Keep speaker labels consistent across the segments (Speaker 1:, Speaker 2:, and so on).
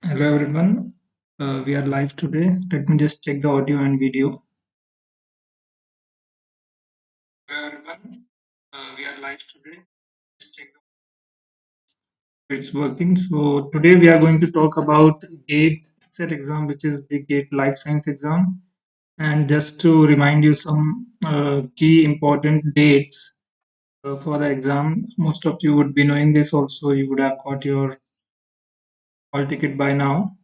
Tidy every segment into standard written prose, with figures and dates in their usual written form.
Speaker 1: Hello everyone, we are live today. Let me just check the audio and video. Hello everyone, we are live today. Just check it's working. So today we are going to talk about GATE set exam, which is the GATE Life Science exam. And just to remind you some key important dates for the exam. Most of you would be knowing this also. You would have got your hall ticket by now.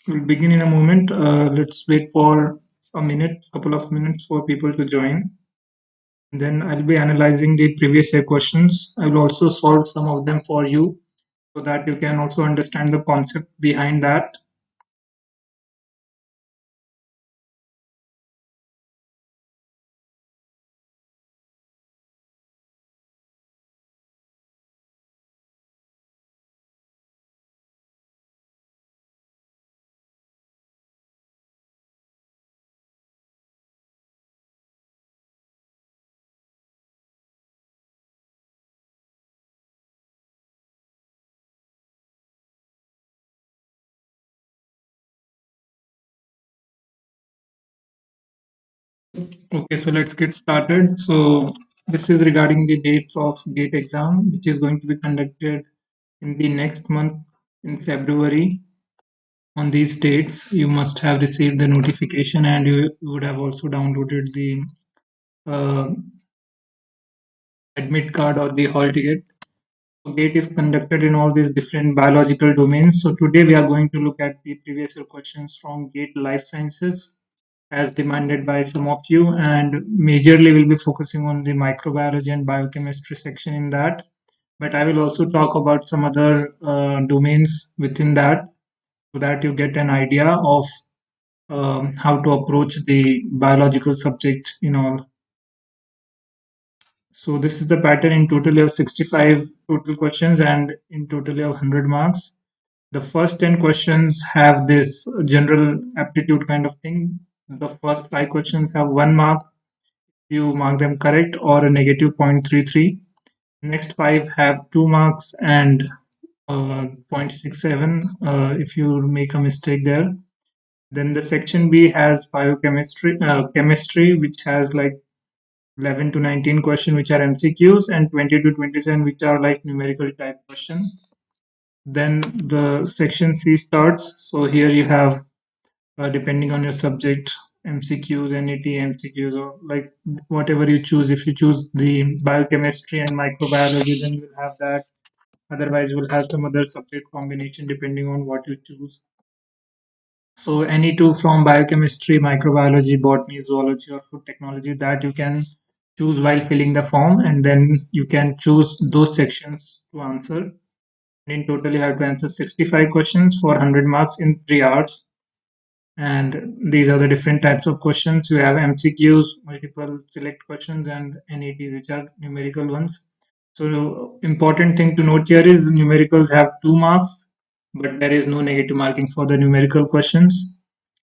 Speaker 1: We'll begin in a moment. Let's wait for a minute, couple of minutes for people to join. Then I'll be analyzing the previous year questions. I will also solve some of them for you so that you can also understand the concept behind that. Okay, so let's get started. So this is regarding the dates of GATE exam, which is going to be conducted in the next month in February. On these dates, you must have received the notification and you would have also downloaded the uh, admit card or the hall ticket. GATE is conducted in all these different biological domains. So today we are going to look at the previous year questions from GATE Life Sciences as demanded by some of you, and majorly we'll be focusing on the microbiology and biochemistry section in that. But I will also talk about some other domains within that so that you get an idea of how to approach the biological subject in all. So this is the pattern. In total you have 65 total questions and in total you have 100 marks. The first 10 questions have this general aptitude kind of thing. The first 5 questions have 1 mark. You mark them correct or a negative 0.33. Next 5 have 2 marks and 0.67 if you make a mistake there. Then the section B has biochemistry, chemistry, which has like 11 to 19 questions which are MCQs and 20 to 27 which are like numerical type questions. Then the section C starts. So here you have, depending on your subject, MCQs, NET, MCQs, or like whatever you choose. If you choose the biochemistry and microbiology, then you'll have that. Otherwise, we'll have some other subject combination depending on what you choose. So any two from biochemistry, microbiology, botany, zoology, or food technology that you can choose while filling the form, and then you can choose those sections to answer. In total, you have to answer 65 questions for 100 marks in 3 hours. And these are the different types of questions. You have MCQs, multiple select questions, and NETs, which are numerical ones. So important thing to note here is the numericals have 2 marks, but there is no negative marking for the numerical questions.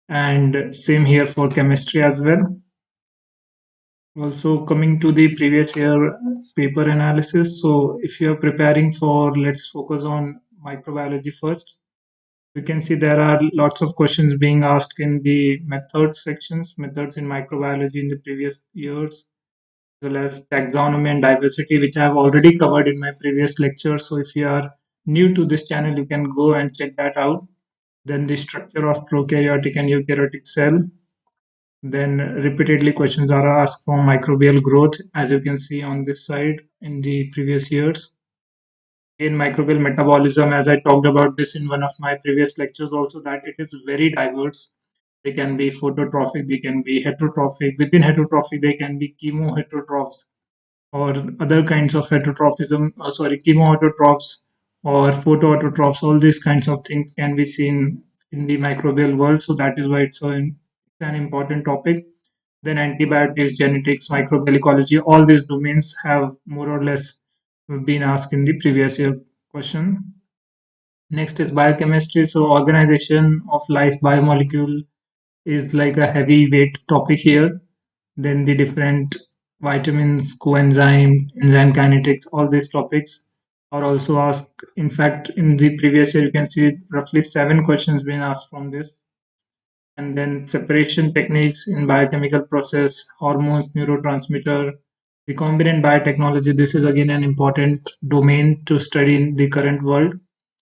Speaker 1: And same here for chemistry as well. Also coming to the previous year paper analysis. So if you are preparing for, let's focus on microbiology first. We can see there are lots of questions being asked in the methods sections, methods in microbiology in the previous years, as well as taxonomy and diversity, which I have already covered in my previous lecture. So if you are new to this channel, you can go and check that out. Then the structure of prokaryotic and eukaryotic cell. Then repeatedly questions are asked for microbial growth, as you can see on this side in the previous years. In microbial metabolism, as I talked about this in one of my previous lectures also, that it is very diverse. They can be phototrophic, they can be heterotrophic. Within heterotrophic, they can be chemoheterotrophs or other kinds of heterotrophism, chemoautotrophs or photoautotrophs. All these kinds of things can be seen in the microbial world. So that is why it's an important topic. Then antibiotics, genetics, microbial ecology, all these domains have more or less been asked in the previous year question. Next is biochemistry. So organization of life biomolecule is like a heavyweight topic here. Then the different vitamins, coenzyme, enzyme kinetics, all these topics are also asked. In fact, in the previous year, you can see roughly 7 questions being asked from this. And then separation techniques in biochemical process, hormones, neurotransmitter, recombinant biotechnology. This is again an important domain to study in the current world,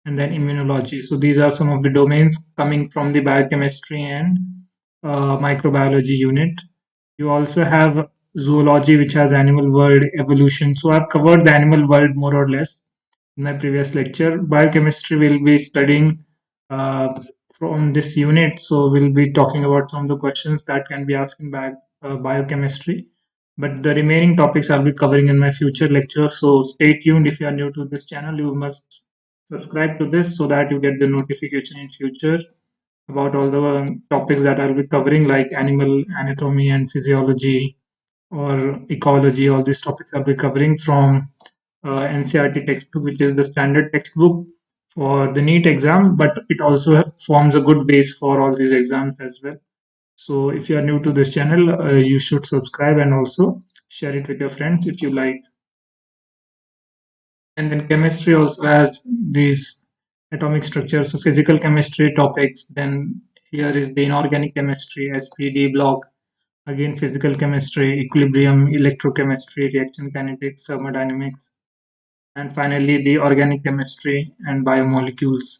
Speaker 1: and then immunology. So these are some of the domains coming from the biochemistry and microbiology unit. You also have zoology, which has animal world, evolution. So I've covered the animal world more or less in my previous lecture. Biochemistry will be studying uh, from this unit. So we'll be talking about some of the questions that can be asked in biochemistry. But the remaining topics I'll be covering in my future lecture. So stay tuned. If you are new to this channel, you must subscribe to this so that you get the notification in future about all the topics that I'll be covering, like animal anatomy and physiology or ecology. All these topics I'll be covering from NCRT textbook, which is the standard textbook for the NEET exam, but it also forms a good base for all these exams as well. So if you are new to this channel, you should subscribe and also share it with your friends if you like. And then chemistry also has these atomic structures, so physical chemistry topics. Then here is the inorganic chemistry, SPD block. Again, physical chemistry, equilibrium, electrochemistry, reaction kinetics, thermodynamics, and finally the organic chemistry and biomolecules.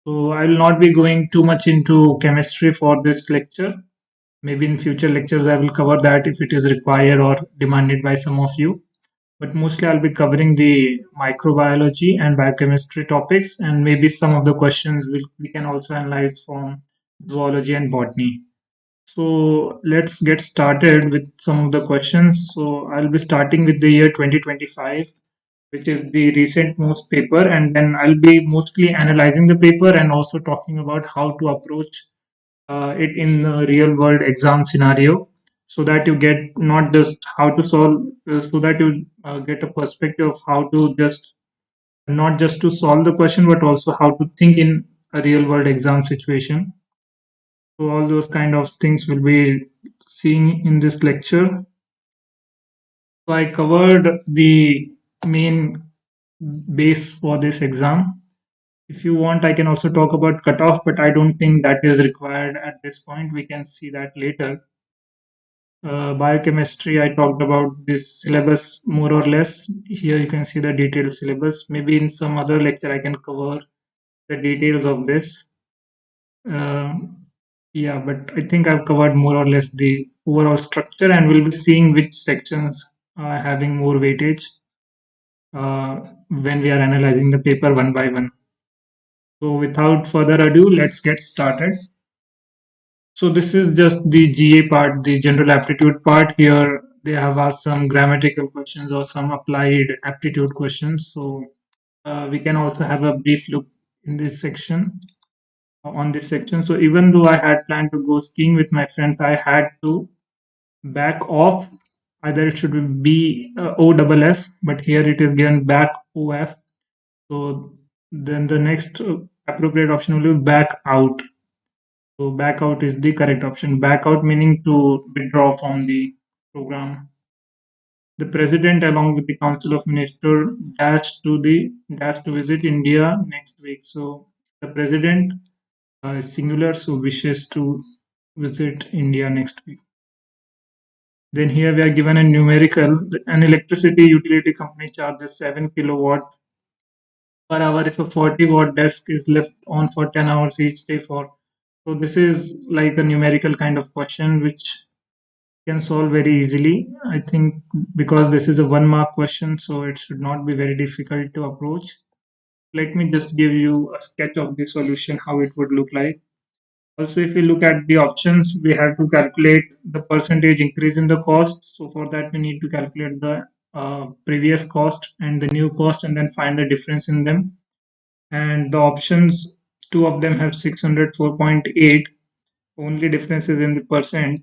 Speaker 1: So I will not be going too much into chemistry for this lecture. Maybe in future lectures I will cover that if it is required or demanded by some of you. But mostly I'll be covering the microbiology and biochemistry topics, and maybe some of the questions we can also analyze from zoology and botany. So let's get started with some of the questions. So I'll be starting with the year 2025, which is the recent most paper, and then I'll be mostly analyzing the paper and also talking about how to approach it in a real world exam scenario, so that you get not just how to solve, so that you get a perspective of how to just not just to solve the question, but also how to think in a real world exam situation. So all those kind of things will be seeing in this lecture. So I covered the main base for this exam. If you want, I can also talk about cutoff, but I don't think that is required at this point. We can see that later. Biochemistry, I talked about this syllabus more or less. Here you can see the detailed syllabus. Maybe in some other lecture I can cover the details of this. Uh, yeah, but I think I've covered more or less the overall structure, and we'll be seeing which sections are having more weightage when we are analyzing the paper one by one. So without further ado, let's get started. So this is just the GA part, the general aptitude part. Here they have asked some grammatical questions or some applied aptitude questions. So we can also have a brief look in this section, on this section. So even though I had planned to go skiing with my friends, I had to back off. Either it should be OFF, but here it is given back OF. So then the next appropriate option will be back out. So back out is the correct option. Back out meaning to withdraw from the program. The president, along with the council of ministers, dash to visit India next week. So the president is singular, so wishes to visit India next week. Then here we are given a numerical. An electricity utility company charges 7 kilowatt per hour if a 40-watt desk is left on for 10 hours each day for. So this is like a numerical kind of question which can solve very easily. I think because this is a 1 mark question, so it should not be very difficult to approach. Let me just give you a sketch of the solution, how it would look like. Also, if we look at the options, we have to calculate the percentage increase in the cost. So for that, we need to calculate the previous cost and the new cost, and then find the difference in them. And the options, two of them have 604.8. Only difference is in the percent.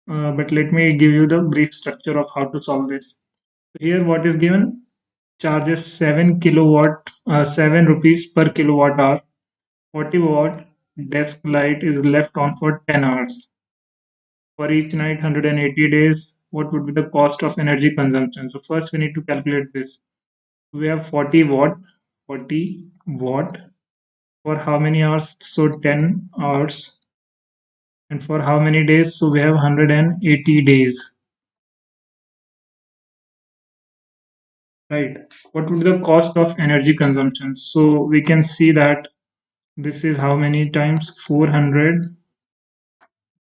Speaker 1: But let me give you the brief structure of how to solve this. So here, what is given? charges 7 rupees per kilowatt hour. 40-watt desk light is left on for 10 hours. For each night, 180 days, what would be the cost of energy consumption? So first we need to calculate this. We have 40 watt for how many hours? So 10 hours. And for how many days? So we have 180 days. Right. What would be the cost of energy consumption? So we can see that this is how many times? 400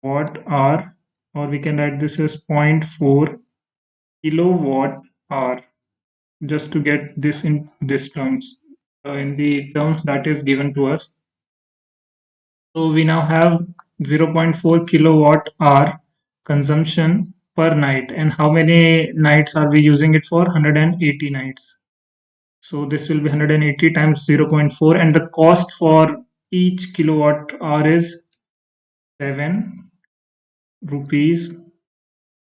Speaker 1: watt hour, or we can write this as zero point 0.4 kilowatt hour, just to get this in this terms, in the terms that is given to us. So we now have 0 0.4 kilowatt hour consumption per night. And how many nights are we using it for? 180 nights. So this will be 180 times 0 0.4, and the cost for each kilowatt hour is 7 rupees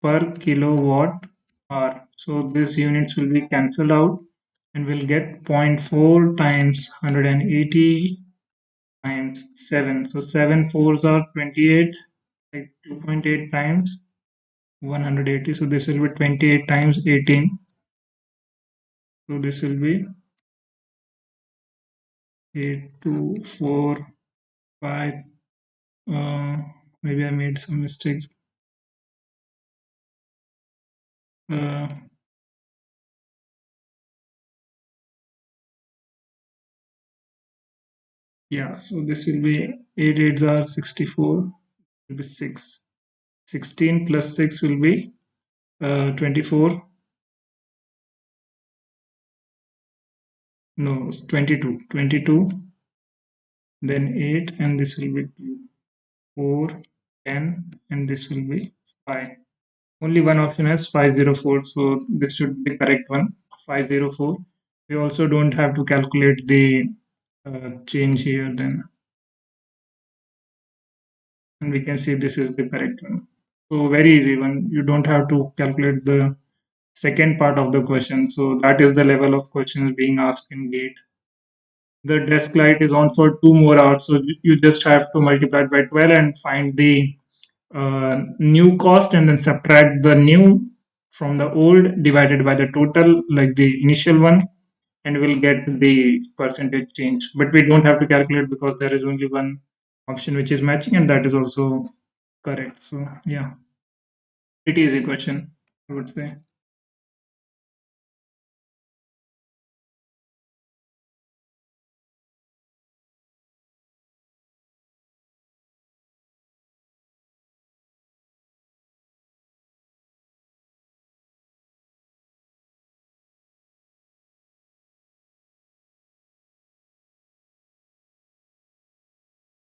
Speaker 1: per kilowatt hour. So these units will be cancelled out and we'll get zero point 0.4 times 180 times 7. So 7 fours are 28, like 2.8 times 180. So this will be 28 times 18. So this will be 8, 2, 4, 5. Maybe I made some mistakes. Uh, yeah, so this will be 8 8s are 64, will be 6. 16 plus 6 will be 24. No, 22. 22, then 8, and this will be 2, 4, 10, and this will be 5. Only one option has 504, so this should be the correct one, 504. We also don't have to calculate the change here then. And we can see this is the correct one. So very easy one. You don't have to calculate the second part of the question. So that is the level of questions being asked in GATE. The desk light is on for 2 more hours, so you just have to multiply it by 12 and find the new cost, and then subtract the new from the old divided by the total, like the initial one, and we'll get the percentage change. But we don't have to calculate because there is only one option which is matching, and that is also correct. So yeah, it is a question, I would say.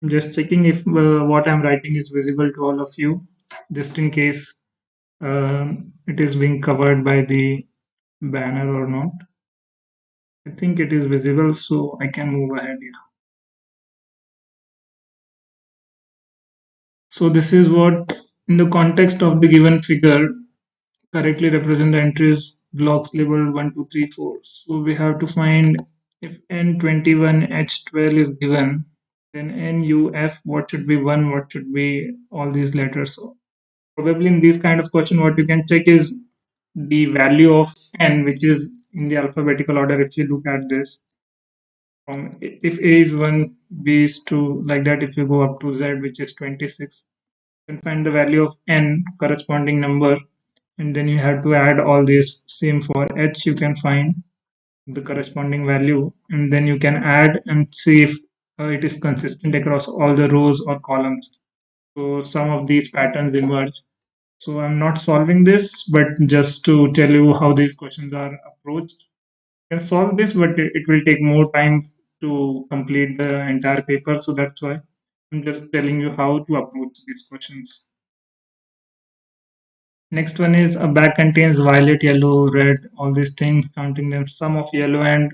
Speaker 1: I'm just checking if what I'm writing is visible to all of you, just in case it is being covered by the banner or not. I think it is visible, so I can move ahead here. So this is what, in the context of the given figure, correctly represent the entries blocks labeled 1, 2, 3, 4. So we have to find if N21 H12 is given, then NUF, what should be 1, what should be all these letters. So probably in this kind of question, what you can check is the value of N, which is in the alphabetical order. If you look at this, from if A is 1, B is 2, like that, if you go up to Z, which is 26, you can find the value of N corresponding number, and then you have to add all these. Same for H, you can find the corresponding value, and then you can add and see if it is consistent across all the rows or columns. So some of these patterns emerge. So I'm not solving this, but just to tell you how these questions are approached. You can solve this, but it will take more time to complete the entire paper. So that's why I'm just telling you how to approach these questions. Next one is a bag contains violet, yellow, red, all these things, counting them. Sum of yellow and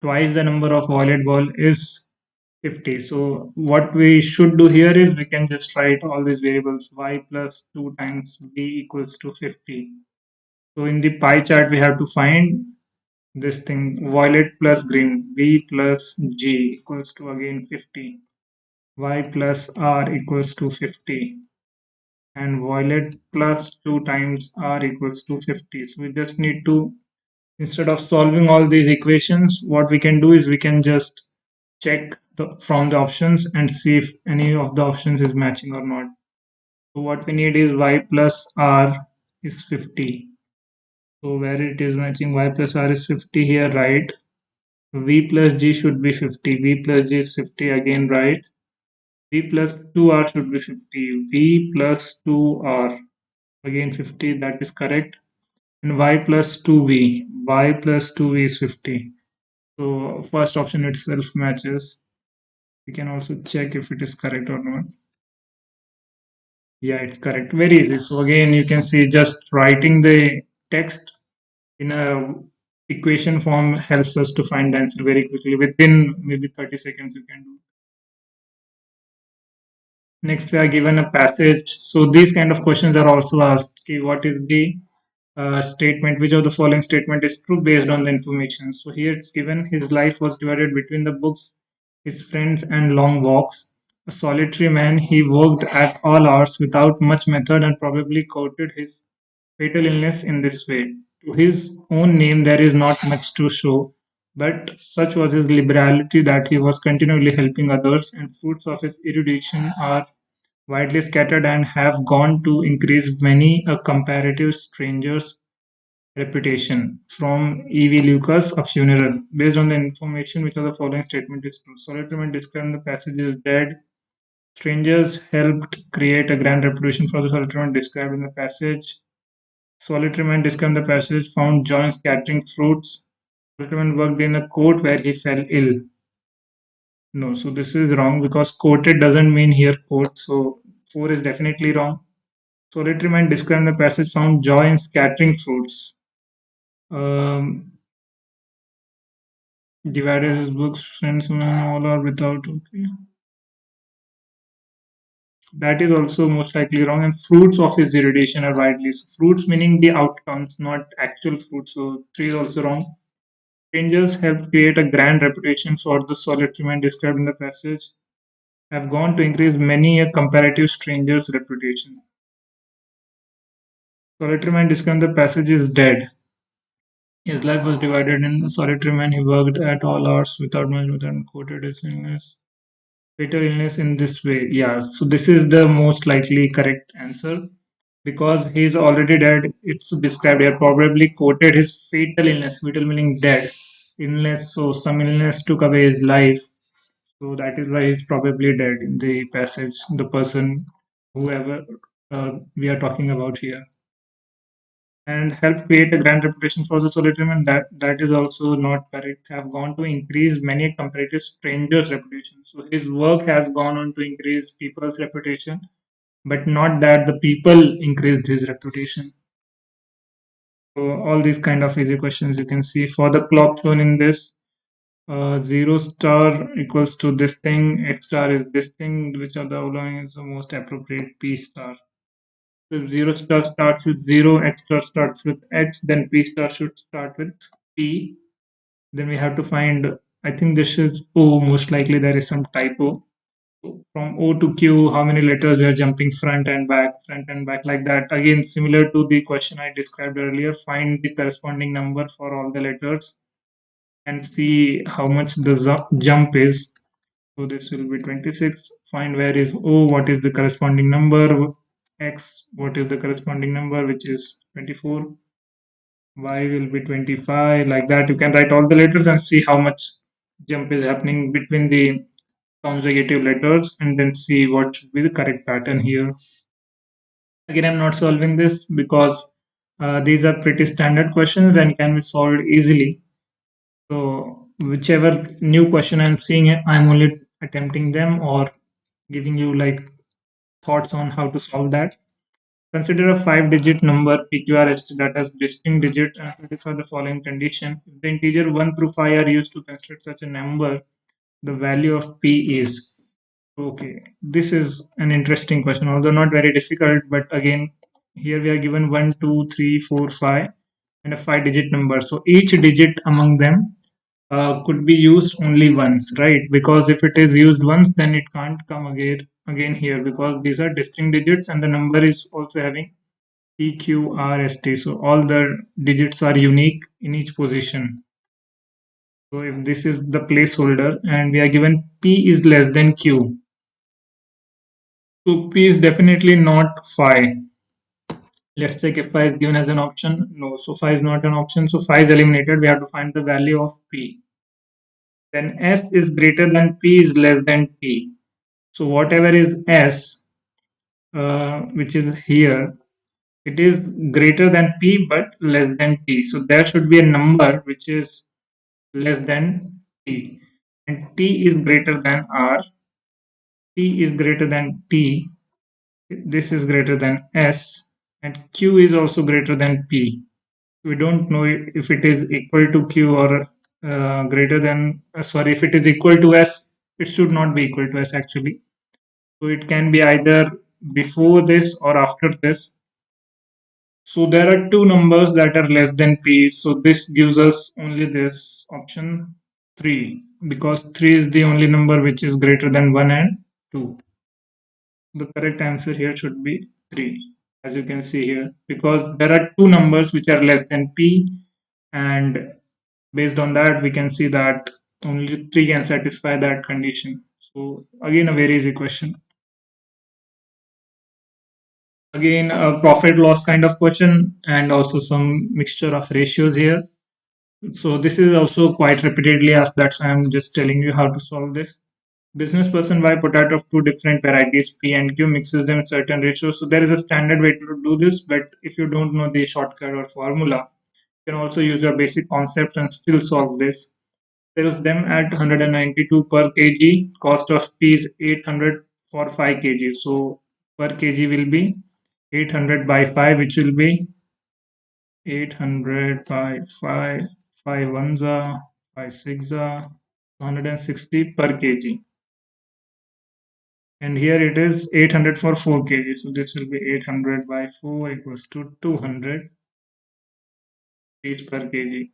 Speaker 1: twice the number of violet ball is 50. So what we should do here is we can just write all these variables. Y plus 2 times V equals to 50. So in the pie chart, we have to find this thing violet plus green, V plus G equals to again 50, Y plus R equals to 50, and violet plus 2 times R equals to 50. So we just need to, instead of solving all these equations, what we can do is we can just check from the options and see if any of the options is matching or not. So what we need is Y plus R is 50. So where it is matching, Y plus R is 50 here, right? V plus G should be 50. V plus G is 50 again, right? V plus 2R should be 50. V plus 2R again 50, that is correct. And Y plus 2V. Y plus 2V is 50. So first option itself matches. We can also check if it is correct or not. Yeah, it's correct. Very easy. So again, you can see just writing the text in a equation form helps us to find the answer very quickly. Within maybe 30 seconds, you can do. Next, we are given a passage. So these kind of questions are also asked. Okay, what is the statement? Which of the following statement is true based on the information? So here it's given his life was divided between the books, his friends, and long walks. A solitary man, he worked at all hours without much method and probably courted his fatal illness in this way. To his own name, there is not much to show, but such was his liberality that he was continually helping others, and fruits of his erudition are widely scattered and have gone to increase many a comparative stranger's reputation. From E.V. Lucas, A Funeral. Based on the information which of the following statement is true. Solitary man described in the passage is dead. Strangers helped create a grand reputation for the solitary man described in the passage. Solitary man described in the passage found joy in scattering fruits. Solitary man worked in a court where he fell ill. No, so this is wrong because quoted doesn't mean here quote. So 4 is definitely wrong. Solitary man described in the passage found joy in scattering fruits. Divided his books, friends, all are without. Okay. That is also most likely wrong. And fruits of his erudition are widely. So fruits meaning the outcomes, not actual fruits. So 3 is also wrong. Strangers have created a grand reputation for the solitary man described in the passage, have gone to increase many a comparative stranger's reputation. Solitary man described in the passage is dead. His life was divided in the solitary man. He worked at all hours without much and quoted his illness. Fatal illness in this way. Yeah, so this is the most likely correct answer because he's already dead. It's described here. Probably quoted his fatal illness. Fatal meaning dead. Illness. So some illness took away his life. So that is why he's probably dead in the passage. The person, whoever we are talking about here, and help create a grand reputation for the solitary man. That is also not correct. Have gone to increase many comparative strangers' reputation. So his work has gone on to increase people's reputation, but not that the people increased his reputation. So all these kind of easy questions you can see for the clock shown in this. 0 star equals to this thing, X star is this thing, which of the following is the most appropriate P star. So 0 star starts with 0, X star starts with X, then P star should start with P. Then we have to find, I think this is O, most likely there is some typo. So from O to Q, how many letters we are jumping front and back like that. Again, similar to the question I described earlier, find the corresponding number for all the letters and see how much the jump is. So this will be 26. Find where is O, what is the corresponding number, X, what is the corresponding number, which is 24. Y will be 25. Like that, you can write all the letters and see how much jump is happening between the consecutive letters and then see what should be the correct pattern here. Again, I'm not solving this because these are pretty standard questions and can be solved easily. So whichever new question I'm seeing, I'm only attempting them or giving you like thoughts on how to solve that. Consider a 5-digit number PQRST that has distinct digit and satisfy the following condition. If the integer 1 through 5 are used to construct such a number, the value of P is. Okay, this is an interesting question, although not very difficult, but again, here we are given 1, 2, 3, 4, 5. and a 5-digit number. So each digit among them could be used only once, right? Because if it is used once, then it can't come again here, because these are distinct digits and the number is also having P, Q, R, S, T. So all the digits are unique in each position. So if this is the placeholder and we are given P is less than Q, so P is definitely not 5. Let's check if phi is given as an option. No, so phi is not an option. So phi is eliminated. We have to find the value of p. Then s is greater than p is less than p. So whatever is s, which is here, it is greater than p but less than t. So there should be a number which is less than t. And t is greater than r. P is greater than t. This is greater than s. And q is also greater than p. We don't know if it is equal to q or greater than sorry, if it is equal to s, it should not be equal to s actually. So it can be either before this or after this. So there are two numbers that are less than p, so this gives us only this option 3, because 3 is the only number which is greater than 1 and 2. The correct answer here should be 3, as you can see here, because there are two numbers which are less than p, and based on that we can see that only 3 can satisfy that condition. So again, a very easy question. Again, a profit loss kind of question, and also some mixture of ratios here. So this is also quite repeatedly asked, that's why I'm just telling you how to solve this. Business person buy potato of two different varieties P and Q, mixes them in certain ratios. So there is a standard way to do this, but if you don't know the shortcut or formula, you can also use your basic concept and still solve this. Sells them at 192 per kg. Cost of P is 800 for 5 kg. So per kg will be 800 by 5, which will be 800 by 5, 5 ones are 5 6 are 160 per kg. And here it is 800 for 4 kg. So this will be 800 by 4 equals to 200 each per kg.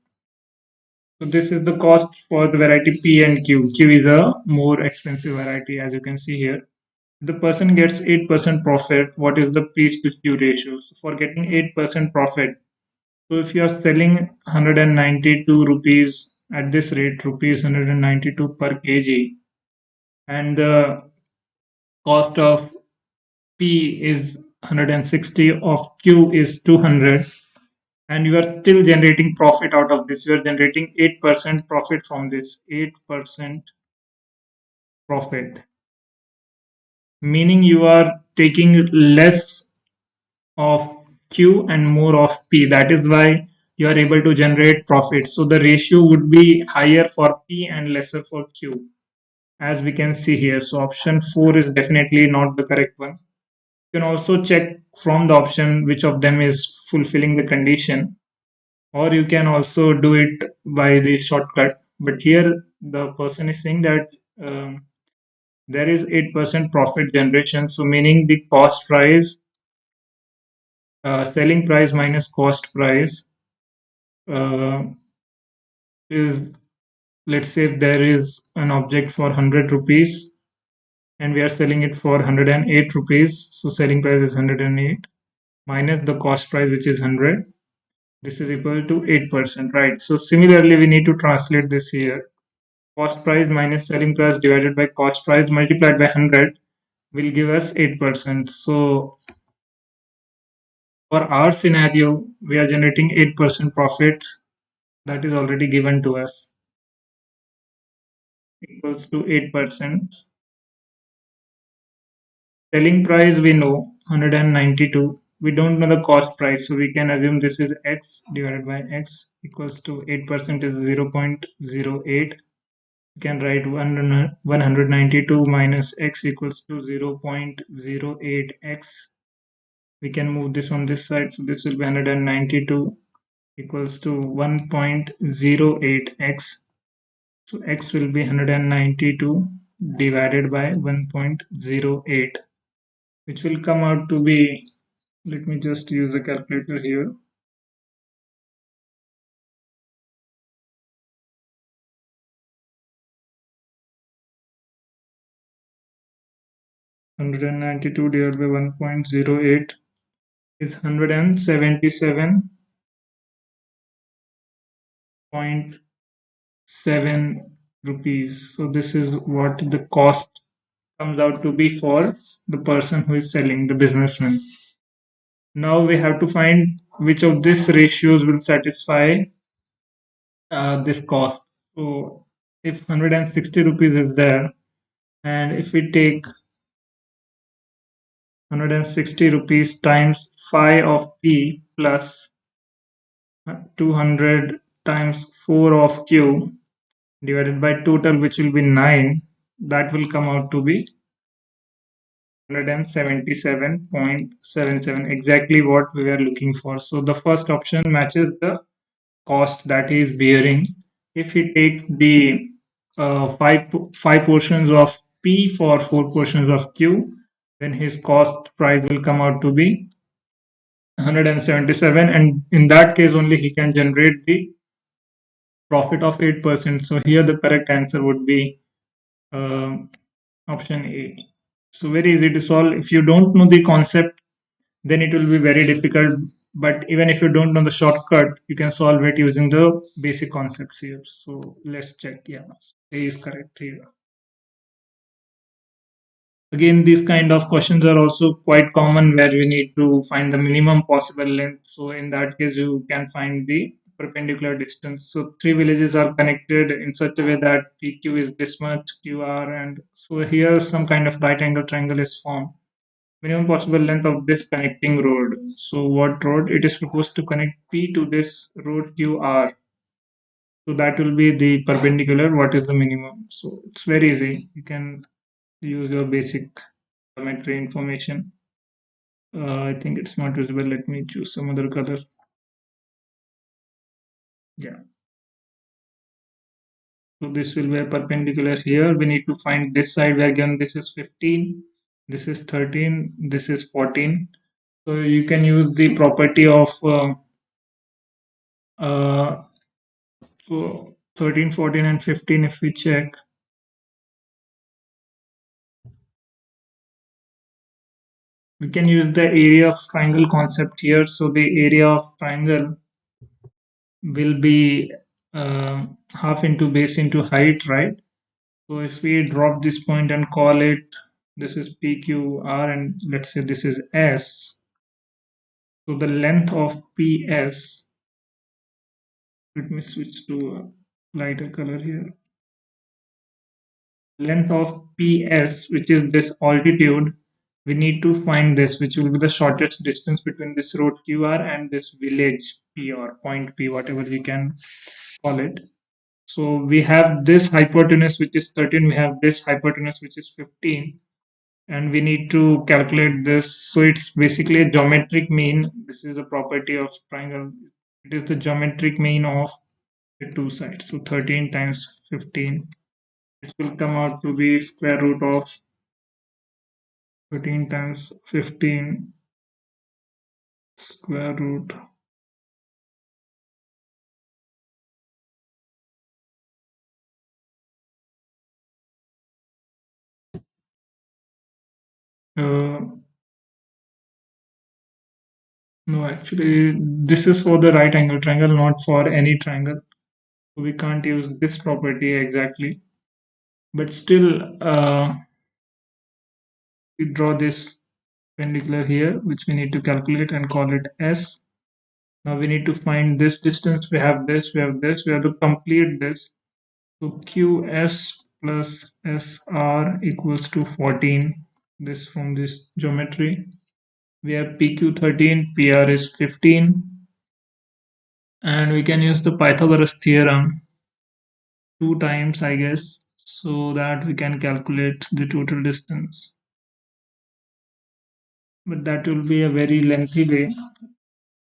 Speaker 1: So this is the cost for the variety P and Q. Q is a more expensive variety, as you can see here. The person gets 8% profit. What is the P to Q ratio? So for getting 8% profit, so if you are selling 192 rupees at this rate, rupees 192 per kg, and the cost of P is 160, of Q is 200, and you are still generating profit out of this. You are generating 8% profit from this, 8% profit, meaning you are taking less of Q and more of P. That is why you are able to generate profit. So the ratio would be higher for P and lesser for Q, as we can see here. So option 4 is definitely not the correct one. You can also check from the option which of them is fulfilling the condition, or you can also do it by the shortcut. But here the person is saying that there is 8% profit generation. So meaning the cost price, selling price minus cost price uh, is, let's say if there is an object for 100 rupees and we are selling it for 108 rupees, so selling price is 108 minus the cost price, which is 100. This is equal to 8%, right? So similarly we need to translate this here. Cost price minus selling price divided by cost price multiplied by 100 will give us 8%. So for our scenario, we are generating 8% profit, that is already given to us, equals to 8%. Selling price we know 192. We don't know the cost price, so we can assume this is x divided by x equals to 8% is 0.08. We can write 192 minus x equals to 0.08x. We can move this on this side, so this will be 192 equals to 1.08x. So x will be 192 divided by 1.08, which will come out to be, let me just use the calculator here. 192 divided by 1.08 is 177.7 rupees. So this is what the cost comes out to be for the person who is selling, the businessman. Now we have to find which of these ratios will satisfy this cost. So if 160 rupees is there, and if we take 160 rupees times phi of p plus 200 times 4 of q divided by total, which will be 9, that will come out to be 177.77, exactly what we were looking for. So the first option matches the cost that he is bearing. If he takes the five portions of P for 4 portions of Q, then his cost price will come out to be 177, and in that case only he can generate the profit of 8%. So here the correct answer would be uh, option A. So very easy to solve. If you don't know the concept, then it will be very difficult. But even if you don't know the shortcut, you can solve it using the basic concepts here. So let's check. Yeah, A is correct here. Again, these kind of questions are also quite common where you need to find the minimum possible length. So in that case, you can find the perpendicular distance. So three villages are connected in such a way that PQ is this much, QR, and so here some kind of right angle triangle is formed. Minimum possible length of this connecting road. So what road? It is proposed to connect P to this road QR. So that will be the perpendicular. What is the minimum? So it's very easy. You can use your basic geometry information. I think it's not visible. Let me choose some other color. Yeah. So this will be a perpendicular here. We need to find this side where again this is 15, this is 13, this is 14. So you can use the property of uh, so 13, 14, and 15. If we check, we can use the area of triangle concept here. So the area of triangle will be half into base into height, right? So if we drop this point and call it, this is PQR, and let's say this is S. So the length of PS, let me switch to a lighter color here. Length of PS, which is this altitude, we need to find this, which will be the shortest distance between this road QR and this village P or point P, whatever we can call it. So we have this hypotenuse, which is 13, we have this hypotenuse, which is 15, and we need to calculate this. So it's basically a geometric mean. This is a property of triangle. It is the geometric mean of the two sides. So 13 times 15, it will come out to be square root of 13 times 15 square root. Uh, no, actually, this is for the right angle triangle, not for any triangle. So we can't use this property exactly. But still, we draw this perpendicular here, which we need to calculate and call it S. Now we need to find this distance. We have this, we have this, we have to complete this. So QS plus SR equals to 14. This from this geometry. We have PQ 13, PR is 15. And we can use the Pythagoras theorem 2 times, I guess, so that we can calculate the total distance. But that will be a very lengthy way.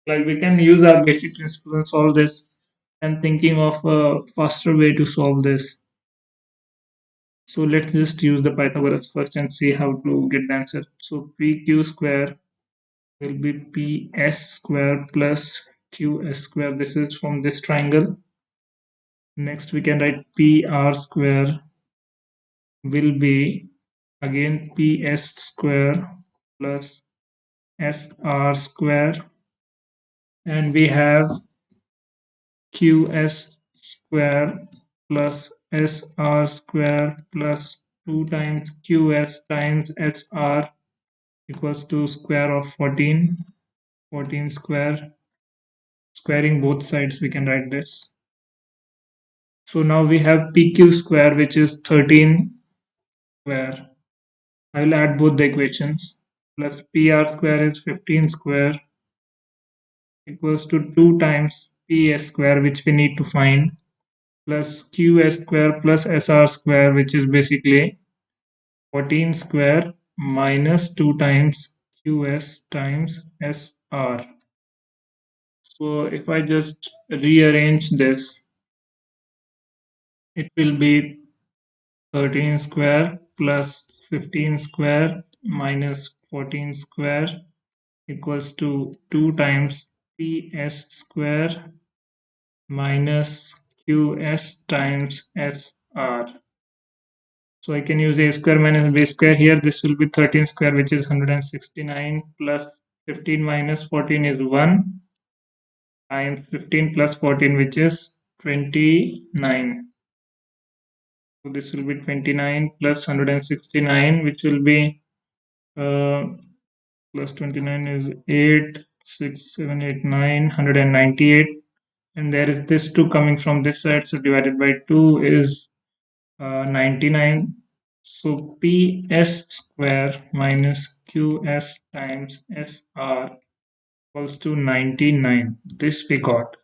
Speaker 1: Like we can use our basic principles and solve this, and thinking of a faster way to solve this. So let's just use the Pythagoras first and see how to get the answer. So PQ square will be PS square plus QS square. This is from this triangle. Next we can write PR square will be again PS square plus SR square, and we have QS square plus SR square plus 2 times QS times SR equals to square of 14. 14 square. Squaring both sides, we can write this. So now we have PQ square, which is 13 square. I will add both the equations. Plus PR square is 15 square equals to 2 times PS square, which we need to find, plus QS square plus SR square, which is basically 14 square minus 2 times QS times SR. So if I just rearrange this, it will be 13 square plus 15 square minus 14 square equals to 2 times PS square minus QS times SR. So I can use a square minus b square here. This will be 13 square, which is 169, plus 15 minus 14 is 1, times 15 plus 14, which is 29. So this will be 29 plus 169, which will be uh, plus 29 is 8, 6, 7, 8, 9, 198. And there is this 2 coming from this side, so divided by 2 is 99. So PS square minus QS times SR equals to 99. This we got.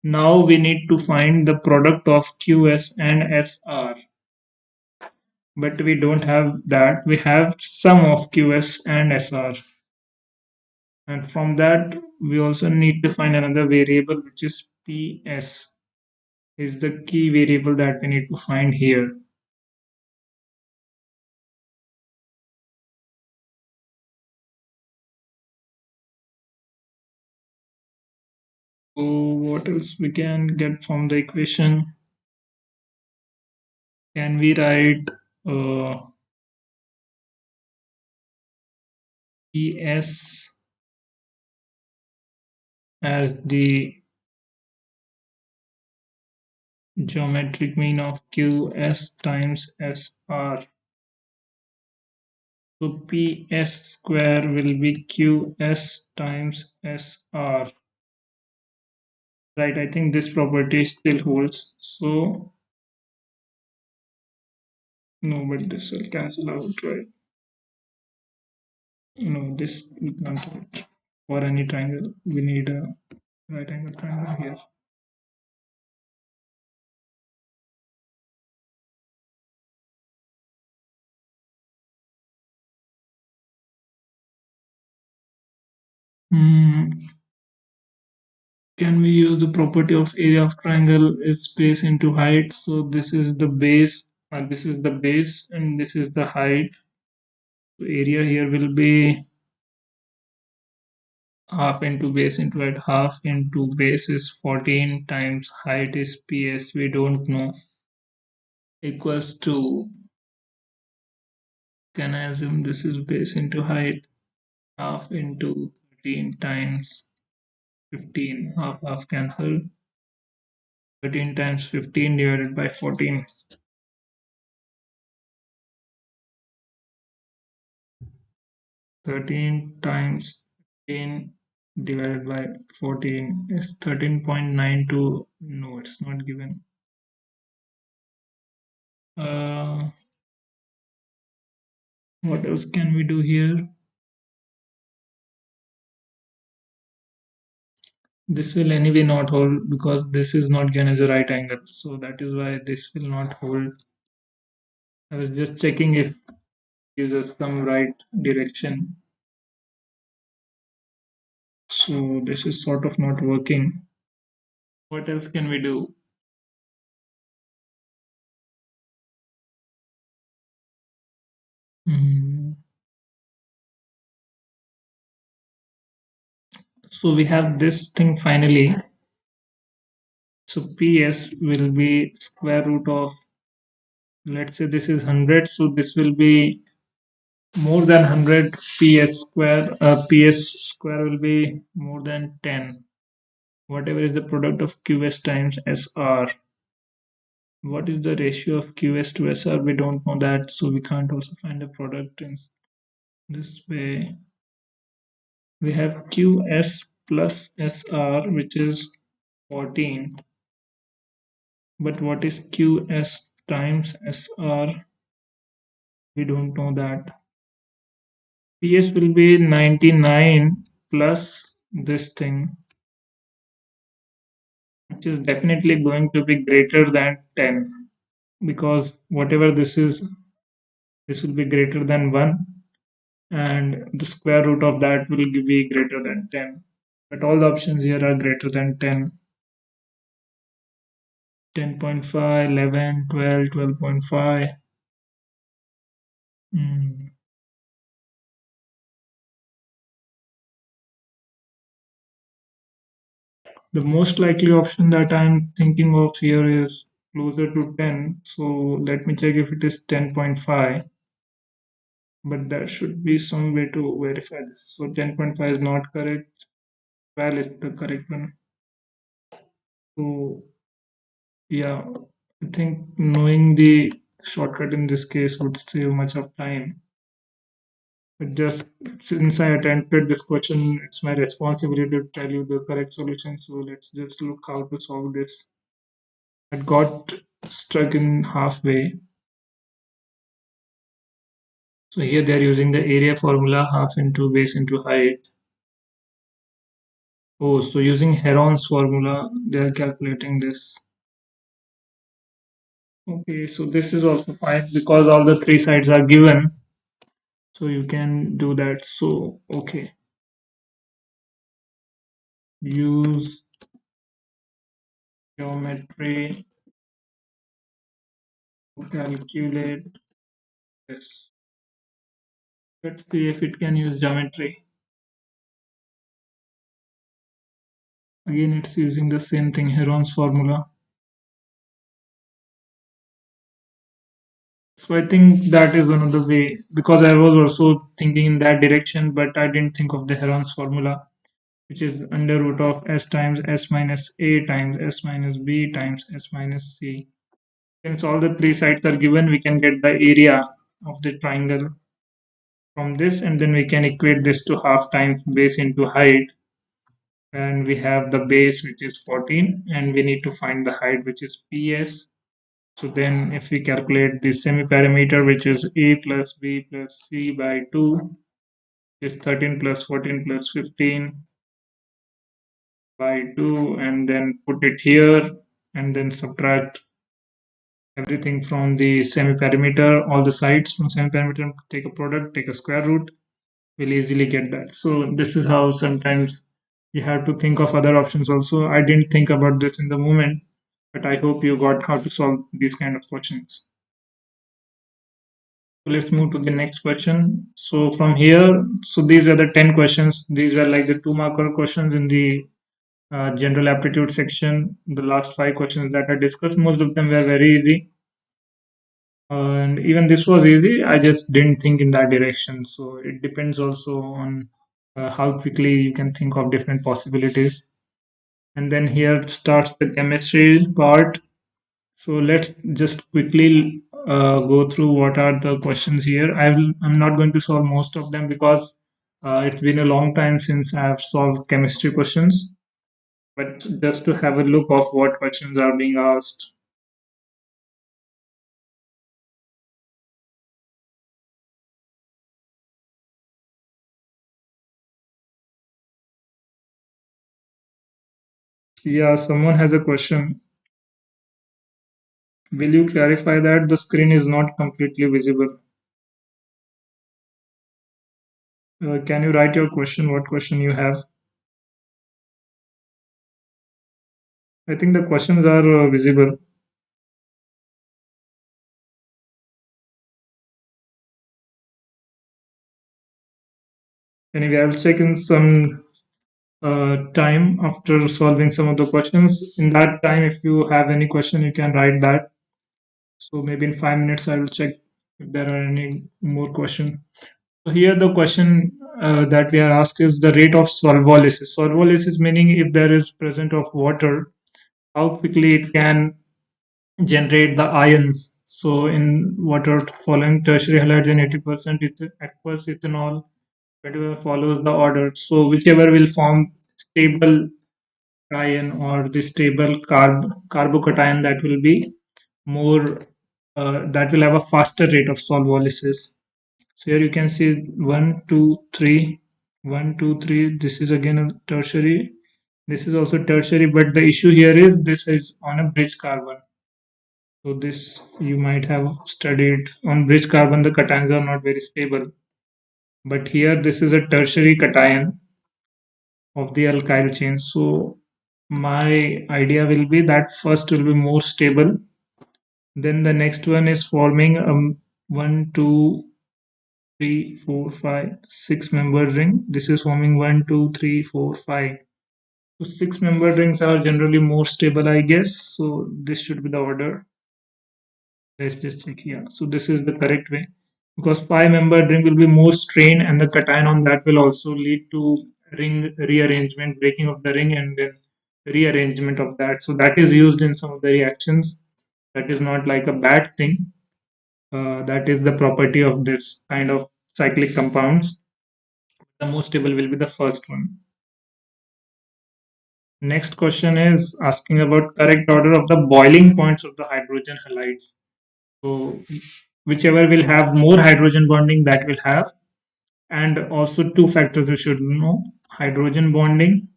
Speaker 1: Now we need to find the product of QS and SR. But we don't have that. We have sum of QS and SR. And from that, we also need to find another variable, which is PS, is the key variable that we need to find here. So what else we can get from the equation? Can we write PS as the geometric mean of QS times SR? So PS square will be QS times SR. Right, I think this property still holds. So no, but this will cancel out, right? No, this we can't write. For any triangle, we need a right angle triangle here. Can we use the property of area of triangle is space into height? So this is the base, this is the base, and this is the height. So area here will be half into base into height. Half into base is 14 times height is PS, we don't know, equals to, can I assume this is base into height, half into 13 times 15, half cancelled, 13 times 15 divided by 14. 13 times 15 divided by 14 is 13.92. No, it's not given. What else can we do here? This will anyway not hold because this is not given as a right angle. So that is why this will not hold. I was just checking if it gives us some right direction. So this is sort of not working. What else can we do? So we have this thing finally. So PS will be square root of, let's say this is 100, so this will be more than 100 ps square will be more than 10. Whatever is the product of qs times sr. What is the ratio of qs to sr? We don't know that, so we can't also find the product in this way. We have qs plus sr, which is 14. But what is qs times sr? We don't know that. ps will be 99 plus this thing, which is definitely going to be greater than 10, because whatever this is, this will be greater than 1, and the square root of that will be greater than 10. But all the options here are greater than 10. 10.5, 11, 12, 12.5. Hmm. The most likely option that I'm thinking of here is closer to 10. So let me check if it is 10.5. But there should be some way to verify this. So 10.5 is not correct. 12 is the correct one. So yeah, I think knowing the shortcut in this case would save much of time. But just since I attempted this question, it's my responsibility to tell you the correct solution. So let's just look how to solve this. I got stuck in halfway. So here they are using the area formula, half into base into height. Oh, so using Heron's formula, they are calculating this. Okay, so this is also fine because all the three sides are given. So you can do that. So, okay, use geometry to calculate this. Let's see if it can use geometry. Again, it's using the same thing, Heron's formula. So I think that is one of the way, because I was also thinking in that direction, but I didn't think of the Heron's formula, which is under root of s times s minus a times s minus b times s minus c. Since all the three sides are given, we can get the area of the triangle from this, and then we can equate this to half times base into height, and we have the base, which is 14, and we need to find the height, which is ps. So then if we calculate the semi-parameter, which is a plus b plus c by 2, is 13 plus 14 plus 15 by 2, and then put it here, and then subtract everything from the semi-parameter, all the sides from semi-parameter, take a product, take a square root, we'll easily get that. So this is how sometimes you have to think of other options also. I didn't think about this in the moment, but I hope you got how to solve these kind of questions. So let's move to the next question. So from here, so these are the 10 questions. These were like the 2 marker questions in the general aptitude section. The last 5 questions that I discussed, most of them were very easy. And even this was easy. I just didn't think in that direction. So it depends also on how quickly you can think of different possibilities. And then here starts the chemistry part. So let's just quickly go through what are the questions here. I'm not going to solve most of them because it's been a long time since I have solved chemistry questions. But just to have a look of what questions are being asked. Yeah, someone has a question. Will you clarify that the screen is not completely visible? Can you write your question? What question you have? I think the questions are visible. Anyway, I'll check in some time after solving some of the questions. In that time, if you have any question, you can write that. So maybe in 5 minutes, I will check if there are any more questions. So here the question that we are asked is the rate of solvolysis. Solvolysis meaning if there is present of water, how quickly it can generate the ions. So in water following tertiary halides in 80% aqueous ethanol, whatever follows the order. So whichever will form stable cation or the stable carbocation, that will be more that will have a faster rate of solvolysis. So here you can see one, two, three, one, two, three. This is again a tertiary. This is also tertiary, but the issue here is this is on a bridge carbon. So this you might have studied on bridge carbon. The cations are not very stable, but here this is a tertiary cation of the alkyl chain. So my idea will be that first will be more stable. Then the next one is forming one, two, three, four, five, six-membered ring. This is forming one, two, three, four, five. So six-membered rings are generally more stable, I guess. So this should be the order. Let's just check here. So this is the correct way because five-membered ring will be more strain, and the cation on that will also lead to ring rearrangement, breaking of the ring, and then rearrangement of that. So that is used in some of the reactions. That is not like a bad thing. That is the property of this kind of cyclic compounds. The most stable will be the first one. Next question is asking about correct order of the boiling points of the hydrogen halides. So whichever will have more hydrogen bonding, that will have. And also two factors you should know: hydrogen bonding,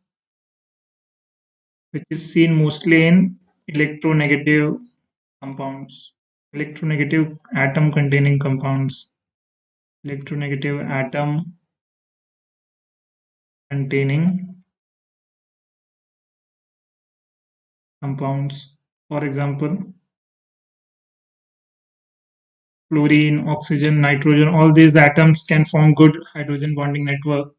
Speaker 1: which is seen mostly in electronegative compounds, electronegative atom containing compounds, electronegative atom containing compounds. For example, fluorine, oxygen, nitrogen, all these atoms can form good hydrogen bonding network.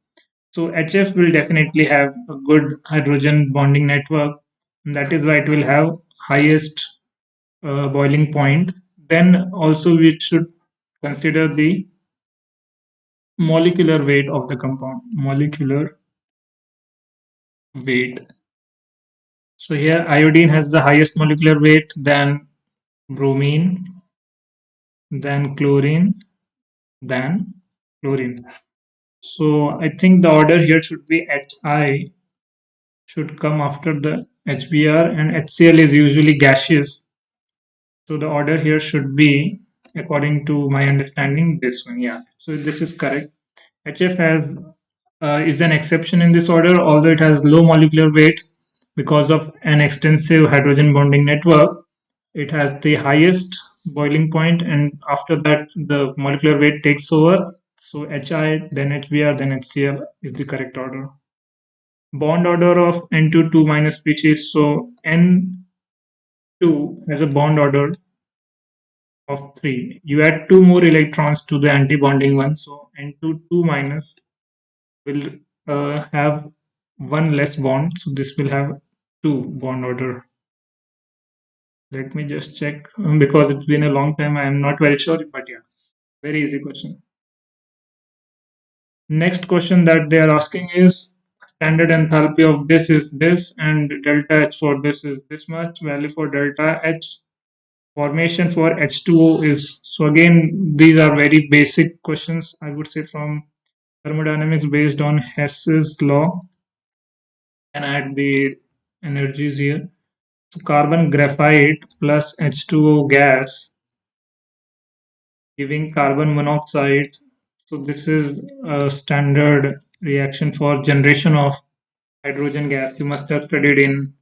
Speaker 1: So HF will definitely have a good hydrogen bonding network. And that is why it will have highest boiling point. Then also we should consider the molecular weight of the compound. Molecular weight. So here iodine has the highest molecular weight, then bromine, then chlorine, then chlorine. So I think the order here should be HI should come after the HBr, and HCl is usually gaseous. So the order here should be, according to my understanding, this one. Yeah. So this is correct. HF has is an exception in this order, although it has low molecular weight because of an extensive hydrogen bonding network. It has the highest boiling point, and after that, the molecular weight takes over. So HI, then HBr, then HCl is the correct order. Bond order of N2 minus species. So N2 has a bond order of 3. You add 2 more electrons to the anti-bonding one. So N2 2 minus will have one less bond. So this will have 2 bond order. Let me just check because it's been a long time. I am not very sure, but yeah, very easy question. Next question that they are asking is standard enthalpy of this is this, and delta H for this is this much. Value for delta H formation for H2O is. So again, these are very basic questions, I would say, from thermodynamics based on Hess's law, and add the energies here. So carbon graphite plus H2O gas giving carbon monoxide. So this is a standard reaction for generation of hydrogen gas. You must have studied in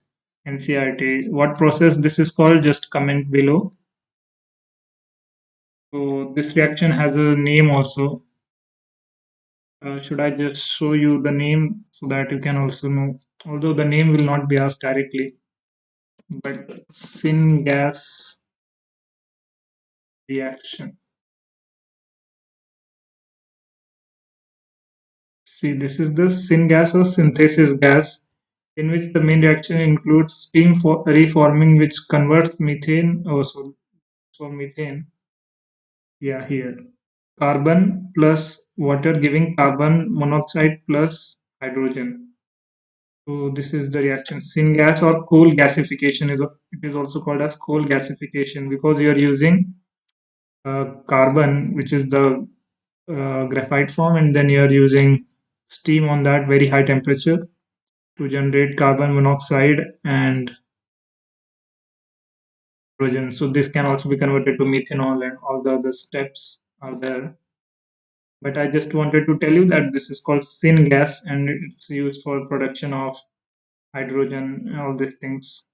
Speaker 1: NCERT. What process this is called? Just comment below. So this reaction has a name also. Should I just show you the name so that you can also know? Although the name will not be asked directly, but syngas reaction. See, this is the syngas or synthesis gas, in which the main reaction includes steam for reforming, which converts methane also for methane. Yeah, here. carbon plus water giving carbon monoxide plus hydrogen. So this is the reaction. Syngas or coal gasification it is also called as coal gasification because you are using carbon, which is the graphite form, and then you are using steam on that very high temperature to generate carbon monoxide and hydrogen. So this can also be converted to methanol, and all the other steps are there. But I just wanted to tell you that this is called syngas and it's used for production of hydrogen and all these things.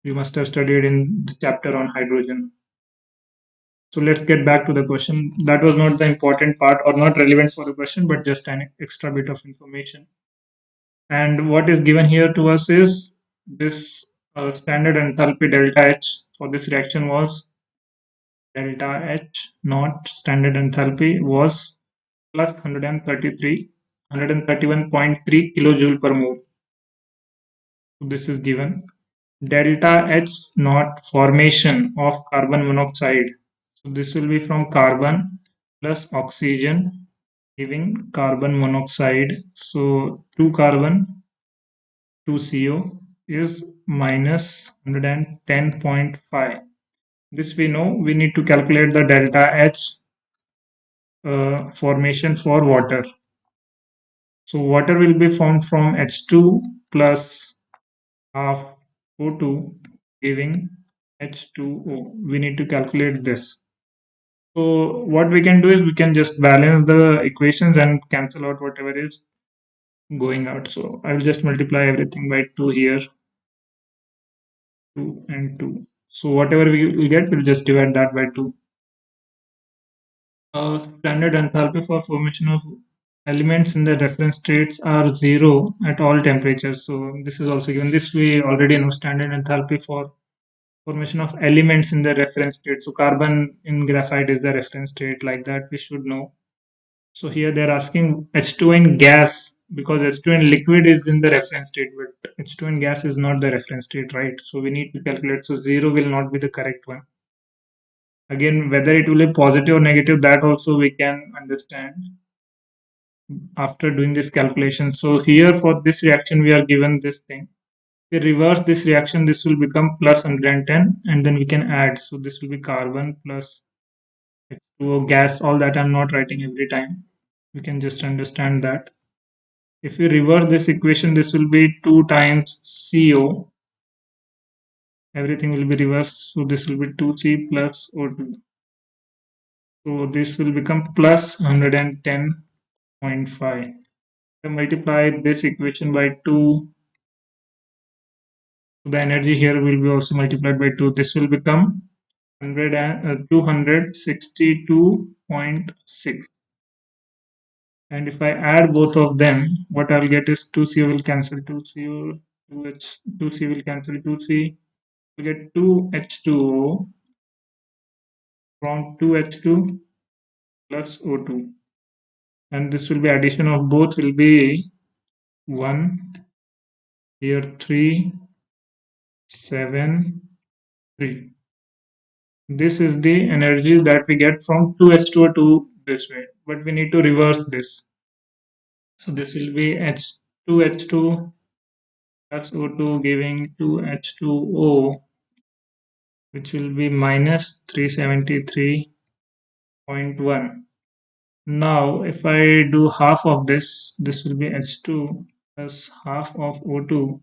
Speaker 1: You must have studied in the chapter on hydrogen. So let's get back to the question. That was not the important part or not relevant for the question, but just an extra bit of information. And what is given here to us is this standard enthalpy delta H for this reaction was delta H not standard enthalpy was plus 131.3 kilojoule per mole. So this is given. Delta H naught formation of carbon monoxide. So this will be from carbon plus oxygen giving carbon monoxide. So 2 carbon, 2 CO is minus 110.5. This we know. We need to calculate the delta H formation for water. So water will be formed from H2 plus half O2 giving H2O. We need to calculate this. So what we can do is we can just balance the equations and cancel out whatever is going out. So I will just multiply everything by 2 here, 2 and 2. So whatever we will get, we'll just divide that by 2. Standard enthalpy for formation of elements in the reference states are 0 at all temperatures. So this is also given. This we already know, standard enthalpy for formation of elements in the reference state. So carbon in graphite is the reference state, like that we should know. So here they're asking H2 in gas because H2 in liquid is in the reference state, but H2 in gas is not the reference state, right? So we need to calculate. So 0 will not be the correct one. Again, whether it will be positive or negative, that also we can understand after doing this calculation. So here for this reaction, we are given this thing. If we reverse this reaction, this will become plus 110 and then we can add. So this will be carbon plus H2O gas, all that I'm not writing every time. We can just understand that. If we reverse this equation, this will be 2 times CO. Everything will be reversed. So this will be 2C plus O2. So this will become plus 110.5. Multiply this equation by 2. So the energy here will be also multiplied by 2. This will become 262.6. And if I add both of them, what I'll get is 2C will cancel 2C, 2C will cancel 2C. We get 2H2O from 2H2 plus O2. And this will be addition of both will be 1, here 3, 7, 3. This is the energy that we get from 2H2O to this way, but we need to reverse this. So this will be H2H2 plus O2 giving 2H2O, which will be minus 373.1. Now, if I do half of this, this will be H2 plus half of O2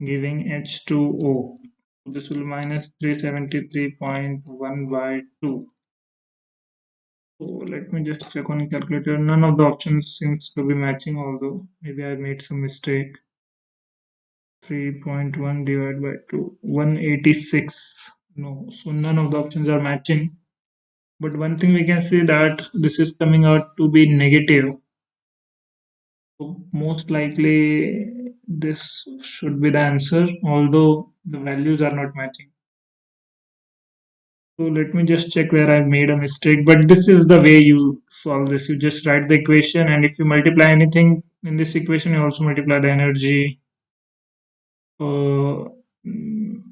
Speaker 1: giving H2O. This will be minus 373.1 by 2. So let me just check on the calculator. None of the options seems to be matching, although maybe I made some mistake. 3.1 divided by 2, 186. No, so none of the options are matching. But one thing we can see that this is coming out to be negative. So most likely this should be the answer, although the values are not matching. So let me just check where I made a mistake. But this is the way you solve this. You just write the equation, and if you multiply anything in this equation, you also multiply the energy. Uh, mm,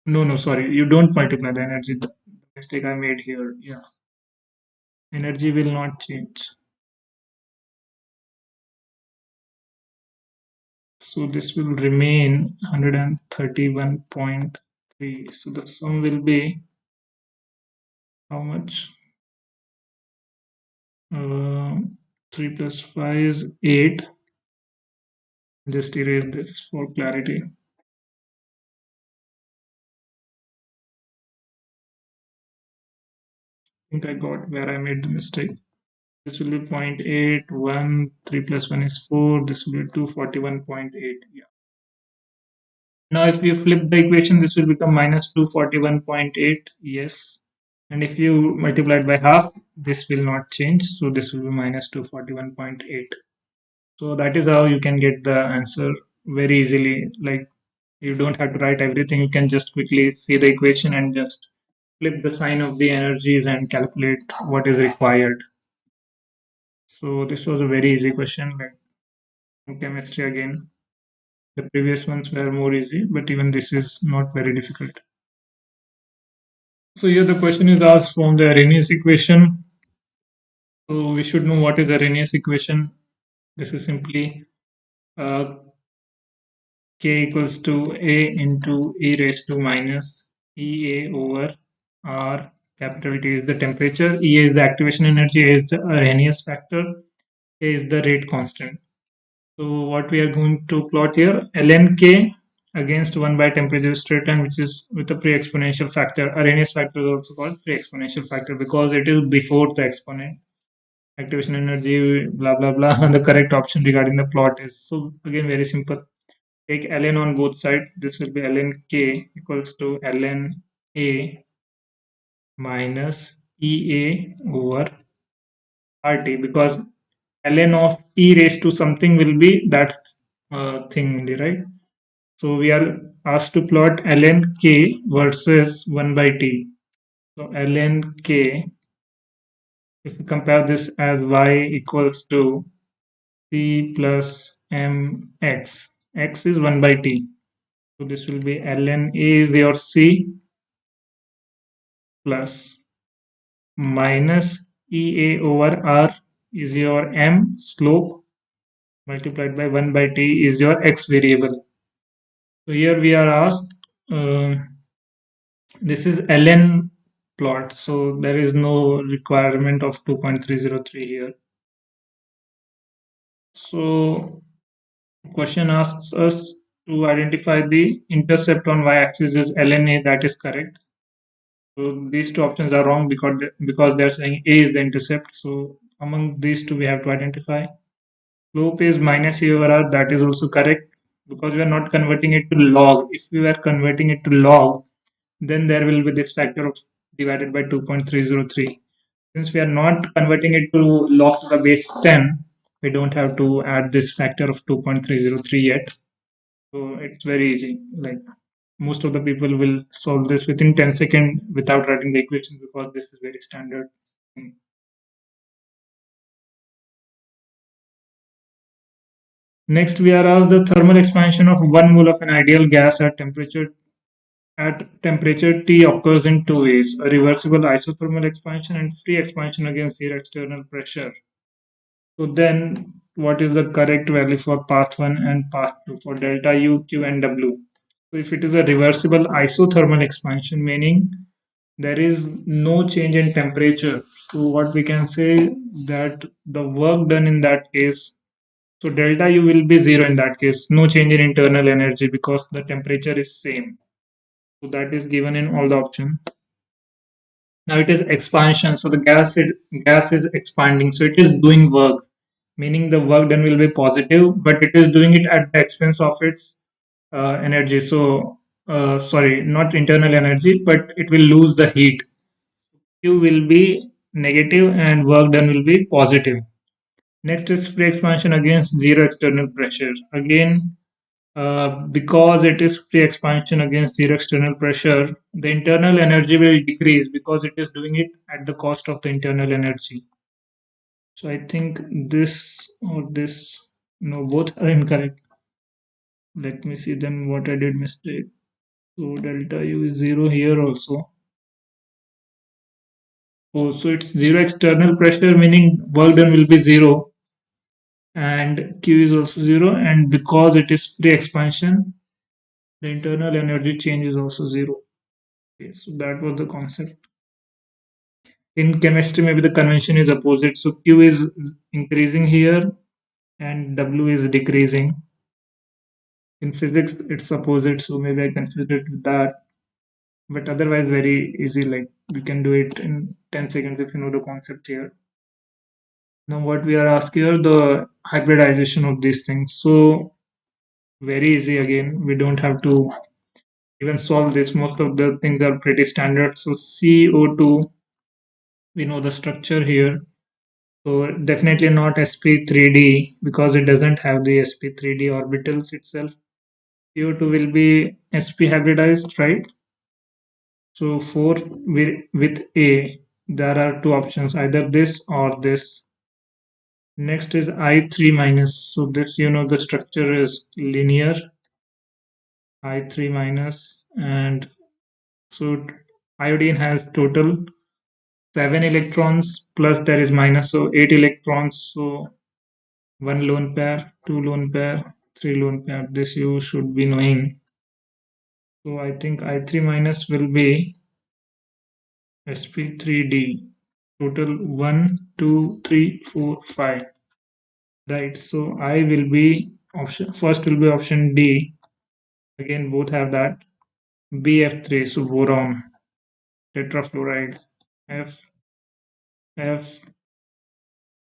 Speaker 1: no, sorry, you don't multiply the energy. The mistake I made here. Yeah. Energy will not change. So this will remain 131.3. So the sum will be how much? 3 plus 5 is 8. Just erase this for clarity. I think I got where I made the mistake. This will be 0.81. 3 plus 1 is 4. This will be 241.8. Yeah. Now if you flip the equation, this will become minus 241.8. Yes. And if you multiply it by half, this will not change. So this will be minus 241.8. So that is how you can get the answer very easily. Like you don't have to write everything. You can just quickly see the equation and just flip the sign of the energies and calculate what is required. So this was a very easy question, like in chemistry again. The previous ones were more easy, but even this is not very difficult. So here the question is asked from the Arrhenius equation. So we should know what is Arrhenius equation. This is simply uh, K equals to A into E raised to minus EA over R. Capital T is the temperature, E is the activation energy, A is the Arrhenius factor, A is the rate constant. So what we are going to plot here, ln K against 1 by temperature straight line, which is with a pre-exponential factor. Arrhenius factor is also called pre-exponential factor because it is before the exponent. Activation energy, blah blah blah. And the correct option regarding the plot is, so again, very simple. Take ln on both sides. This will be ln K equals to ln A minus EA over RT, because ln of E raised to something will be that thing only, right? So we are asked to plot ln K versus 1 by T. So ln K, if we compare this as y equals to C plus mx, x is 1 by T. So this will be ln A is your C plus minus EA over R is your m slope multiplied by 1 by T is your x variable. So here we are asked, this is ln plot, so there is no requirement of 2.303 here. So question asks us to identify the intercept on y-axis is ln A, that is correct. So these two options are wrong because they're saying A is the intercept. So among these two we have to identify. Slope is minus E over R, that is also correct because we are not converting it to log. If we were converting it to log, then there will be this factor of divided by 2.303. Since we are not converting it to log to the base 10, we don't have to add this factor of 2.303 yet. So it's very easy. Like most of the people will solve this within 10 seconds without writing the equation because this is very standard. Next, we are asked the thermal expansion of 1 mole of an ideal gas at temperature T occurs in two ways: a reversible isothermal expansion and free expansion against zero external pressure. So then, what is the correct value for path 1 and path 2 for delta U, Q, and W? So if it is a reversible isothermal expansion, meaning there is no change in temperature, so what we can say that the work done in that case, so delta U will be 0 in that case, no change in internal energy because the temperature is same. So that is given in all the options. Now it is expansion, so the gas is expanding, so it is doing work, meaning the work done will be positive, but it is doing it at the expense of its energy. So sorry, not internal energy, but it will lose the heat. Q will be negative and work done will be positive. Next is free expansion against zero external pressure. Again, because it is free expansion against zero external pressure, the internal energy will decrease because it is doing it at the cost of the internal energy. So I think this or this, no, both are incorrect. Let me see then what I did mistake. So delta U is 0 here also. Oh, so it's zero external pressure, meaning work done will be zero, and Q is also zero. And because it is free expansion, the internal energy change is also zero. Okay, so that was the concept. In chemistry, maybe the convention is opposite. So Q is increasing here and W is decreasing. In physics, it's opposite. So maybe I confused it with that. But otherwise, very easy. Like we can do it in 10 seconds if you know the concept here. Now, what we are asking here, the hybridization of these things. So very easy again. We don't have to even solve this. Most of the things are pretty standard. So CO2, we know the structure here. So definitely not sp3d because it doesn't have the sp3d orbitals itself. CO2 will be sp hybridized, right? So for with A, there are two options, either this or this. Next is I3 minus. So this, you know, the structure is linear. I3 minus, and so iodine has total 7 electrons plus there is minus, so 8 electrons. So one lone pair, two lone pair, three lone pair. This you should be knowing. So I think I3 minus will be sp3d. Total 1, 2, 3, 4, 5. Right. So I will be option first will be option D. Again, both have that. BF3. So boron, tetrafluoride. F F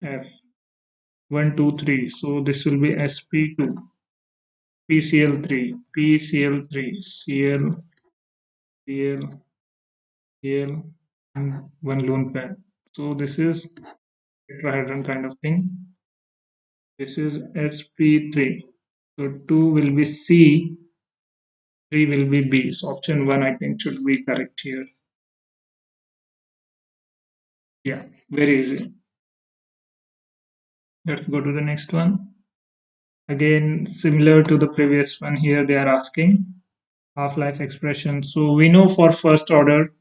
Speaker 1: F 1, 2, 3. So this will be sp2. PCl3. PCl3. Cl Cl Cl and one lone pair. So this is tetrahedron kind of thing. This is sp3. So 2 will be C, 3 will be B. So option 1 I think should be correct here. Yeah, very easy. Let's go to the next one. Again, similar to the previous one, here they are asking half-life expression. So we know for first order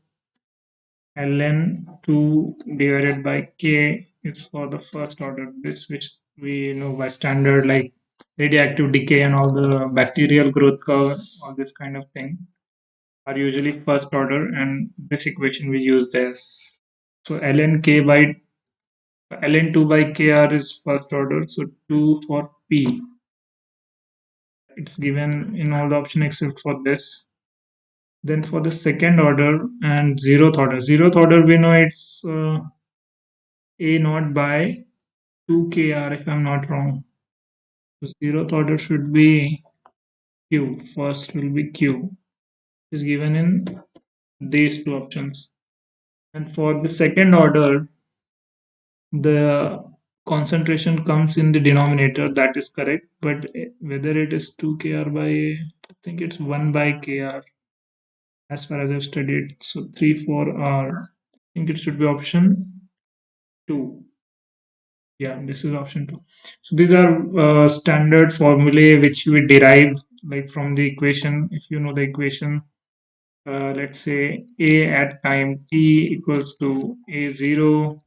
Speaker 1: ln 2 divided by k is for the first order. This which we know by standard, like radioactive decay and all the bacterial growth curve, all this kind of thing are usually first order, and this equation we use there. So ln 2 by kr is first order, so 2 for p. It's given in all the option except for this. Then for the second order and zeroth order we know it's a naught by 2kr if I'm not wrong. So zeroth order should be q. First will be q. Is given in these two options. And for the second order, the concentration comes in the denominator, that is correct, but whether it is 2kr by I think it's 1 by kr as far as I've studied. So 3 4 r, I think it should be option 2. Yeah, this is option 2. So these are standard formulae which we derive like from the equation. If you know the equation, let's say a at time t equals to a0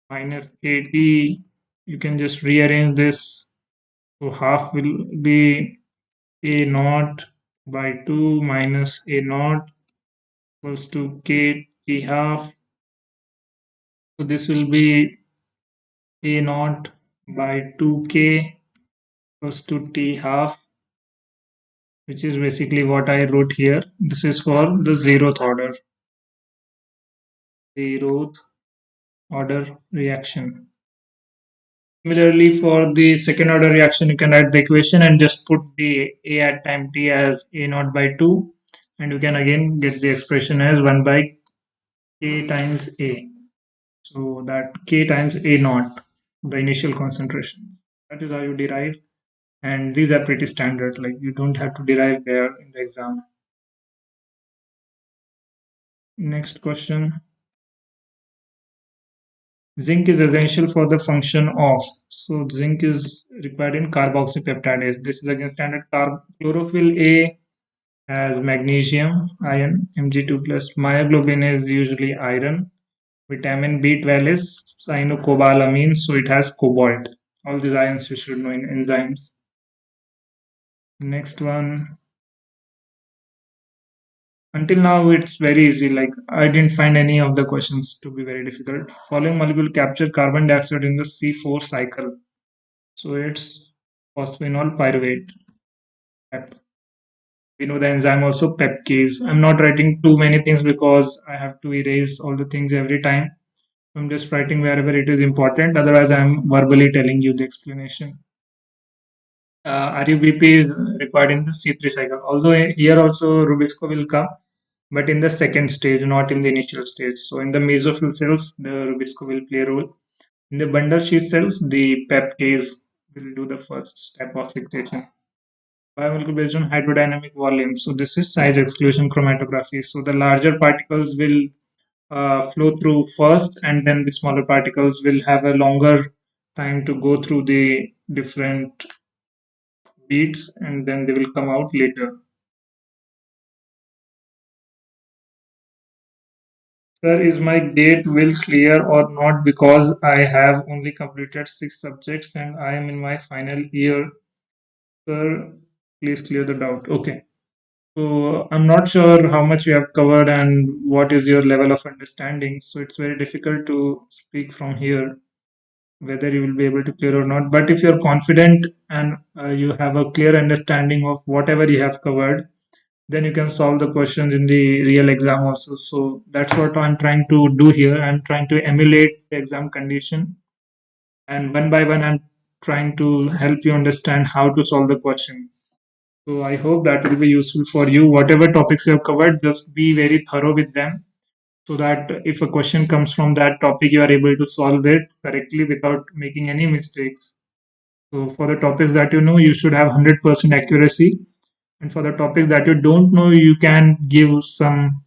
Speaker 1: minus at, you can just rearrange this. So half will be a naught by 2 minus a naught equals to k t half. So this will be a naught by 2k equals to t half, which is basically what I wrote here. This is for the zeroth order reaction. Similarly, for the second order reaction, you can write the equation and just put the a at time t as a naught by 2, and you can again get the expression as 1 by k times a. So that k times a naught, the initial concentration. That is how you derive, and these are pretty standard. Like you don't have to derive there in the exam. Next question. Zinc is essential for the function of. So zinc is required in carboxypeptidase. This is again standard chlorophyll A has magnesium, iron, Mg2 plus. Myoglobin is usually iron. Vitamin B12 is cyanocobalamin, so it has cobalt. All these ions you should know in enzymes. Next one. Until now, it's very easy. Like I didn't find any of the questions to be very difficult. Following molecule capture carbon dioxide in the C4 cycle. So it's phosphenol pyruvate. PEP. We know the enzyme also peptidase. I'm not writing too many things because I have to erase all the things every time. I'm just writing wherever it is important. Otherwise, I'm verbally telling you the explanation. RUBP is required in the C3 cycle. Although here also Rubisco will come, but in the second stage, not in the initial stage. So in the mesophyll cells, the Rubisco will play a role. In the bundle sheath cells, the peptidase will do the first step of fixation. Biomolecule based on hydrodynamic volume. So this is size exclusion chromatography. So the larger particles will flow through first, and then the smaller particles will have a longer time to go through the different beats, and then they will come out later. Sir, is my gate will clear or not because I have only completed 6 subjects and I am in my final year? Sir, please clear the doubt. Okay. So I'm not sure how much you have covered and what is your level of understanding. So it's very difficult to speak from here whether you will be able to clear or not. But if you're confident and you have a clear understanding of whatever you have covered, then you can solve the questions in the real exam also. So that's what I'm trying to do here. I'm trying to emulate the exam condition, and one by one, I'm trying to help you understand how to solve the question. So I hope that will be useful for you. Whatever topics you have covered, just be very thorough with them so that if a question comes from that topic, you are able to solve it correctly without making any mistakes. So for the topics that you know, you should have 100% accuracy. And for the topics that you don't know, you can give some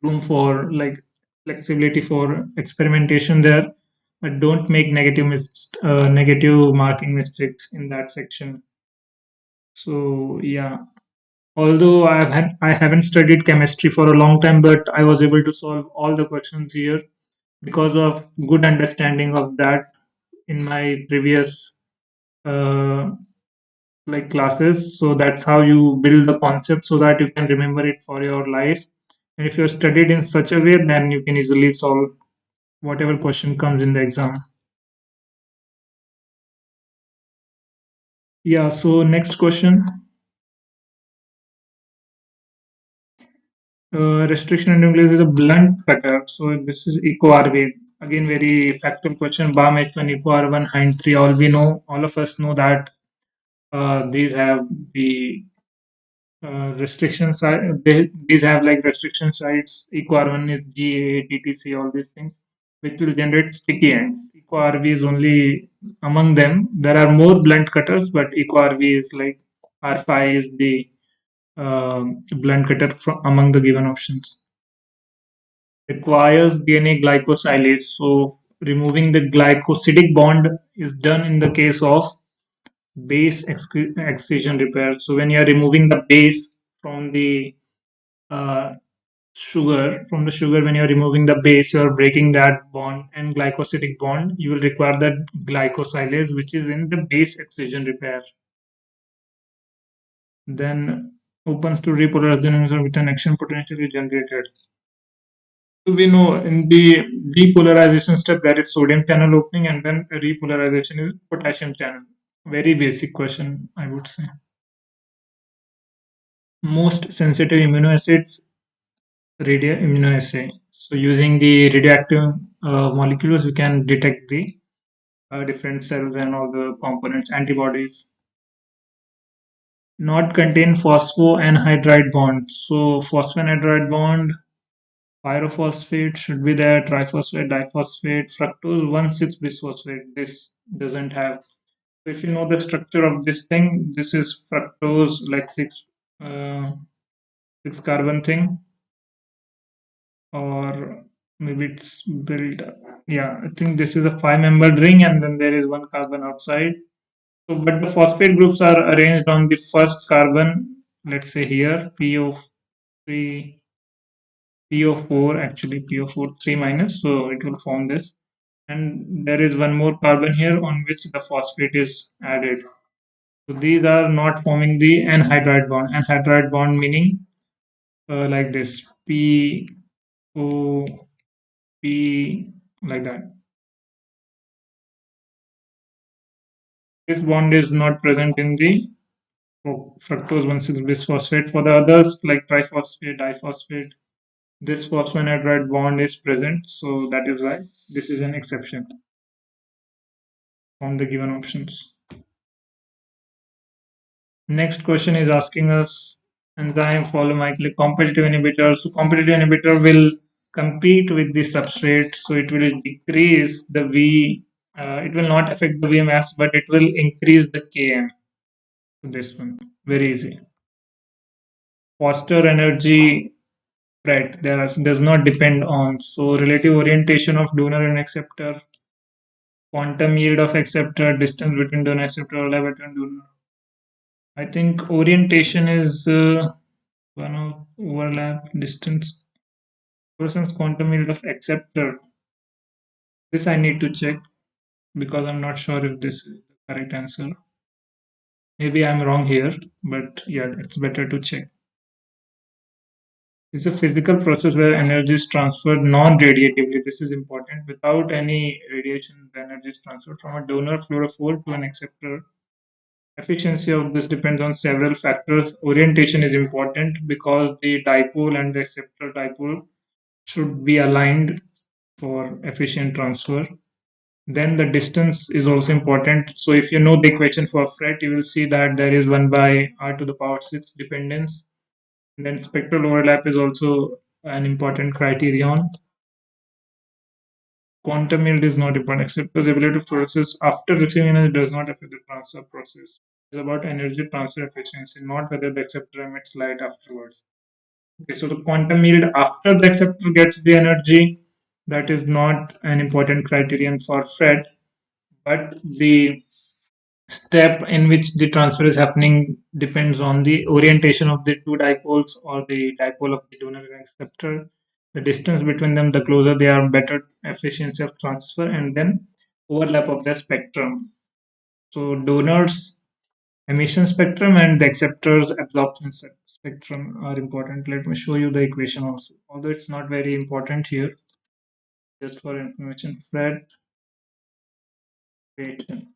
Speaker 1: room for like flexibility for experimentation there, but don't make negative marking mistakes in that section. So yeah, although I haven't studied chemistry for a long time, but I was able to solve all the questions here because of good understanding of that in my previous uh, like classes. So that's how you build the concept so that you can remember it for your life. And if you're studied in such a way, then you can easily solve whatever question comes in the exam. Yeah, so next question. Restriction in English is a blunt cutter. So this is eco RV. Again, very factual question. BAM H1, eco R1, Hind 3. All of us know that these have the restrictions. These have like restriction sites. Eco R1 is GA, TTC, all these things, which will generate sticky ends. Eco RV is only among them. There are more blunt cutters, but Eco RV is like R5 is the blunt cutter from among the given options. Requires DNA glycosylase. So removing the glycosidic bond is done in the case of excision repair. So when you are removing the base from the uh, sugar, when you are removing the base, you are breaking that bond and glycosidic bond. You will require that glycosylase, which is in the base excision repair. Then opens to repolarization with an action potentially generated. So we know in the depolarization step there is sodium channel opening and then repolarization is potassium channel. Very basic question, I would say. Most sensitive amino acids, radioimmunoassay. So using the radioactive molecules, we can detect the different cells and all the components, antibodies. Not contain phosphoanhydride bond. So phosphoanhydride bond, pyrophosphate should be there, triphosphate, diphosphate, fructose 1,6 bisphosphate. This doesn't have. So if you know the structure of this thing, this is fructose like uh, six carbon thing, or maybe it's built. Yeah, I think this is a five-membered ring, and then there is one carbon outside. So, but the phosphate groups are arranged on the first carbon let's say here PO3, PO4, actually PO4 3 minus, so it will form this. And there is one more carbon here on which the phosphate is added. So these are not forming the anhydride bond. Anhydride bond meaning like this P O P, like that. This bond is not present in the fructose 1,6 bisphosphate. For the others like triphosphate, diphosphate, this phosphoanhydride bond is present. So that is why this is an exception from the given options. Next question is asking us enzyme follow cyclic competitive inhibitor. So competitive inhibitor will compete with the substrate, so it will decrease the V. It will not affect the Vmax, but it will increase the Km. This one very easy. Foster energy threat does not depend on, so relative orientation of donor and acceptor, quantum yield of acceptor, distance between donor and acceptor, overlap between donor. I think orientation is one of overlap distance person's quantum yield of acceptor. This I need to check because I'm not sure if this is the correct answer. Maybe I'm wrong here, but yeah, it's better to check. It's a physical process where energy is transferred non-radiatively. This is important. Without any radiation, the energy is transferred from a donor fluorophore to an acceptor. Efficiency of this depends on several factors. Orientation is important because the dipole and the acceptor dipole should be aligned for efficient transfer. Then the distance is also important. So if you know the equation for FRET, you will see that there is 1 by r to the power 6 dependence. And then spectral overlap is also an important criterion. Quantum yield is not important. Acceptor's ability to process after receiving energy does not affect the transfer process. It's about energy transfer efficiency, not whether the acceptor emits light afterwards. Okay, so the quantum yield after the acceptor gets the energy, that is not an important criterion for FRET, but the step in which the transfer is happening depends on the orientation of the two dipoles or the dipole of the donor and acceptor. The distance between them, the closer they are, better efficiency of transfer, and then overlap of the spectrum. So donors emission spectrum and the acceptors absorption spectrum are important. Let me show you the equation also, although it's not very important here, just for information. Fred equation.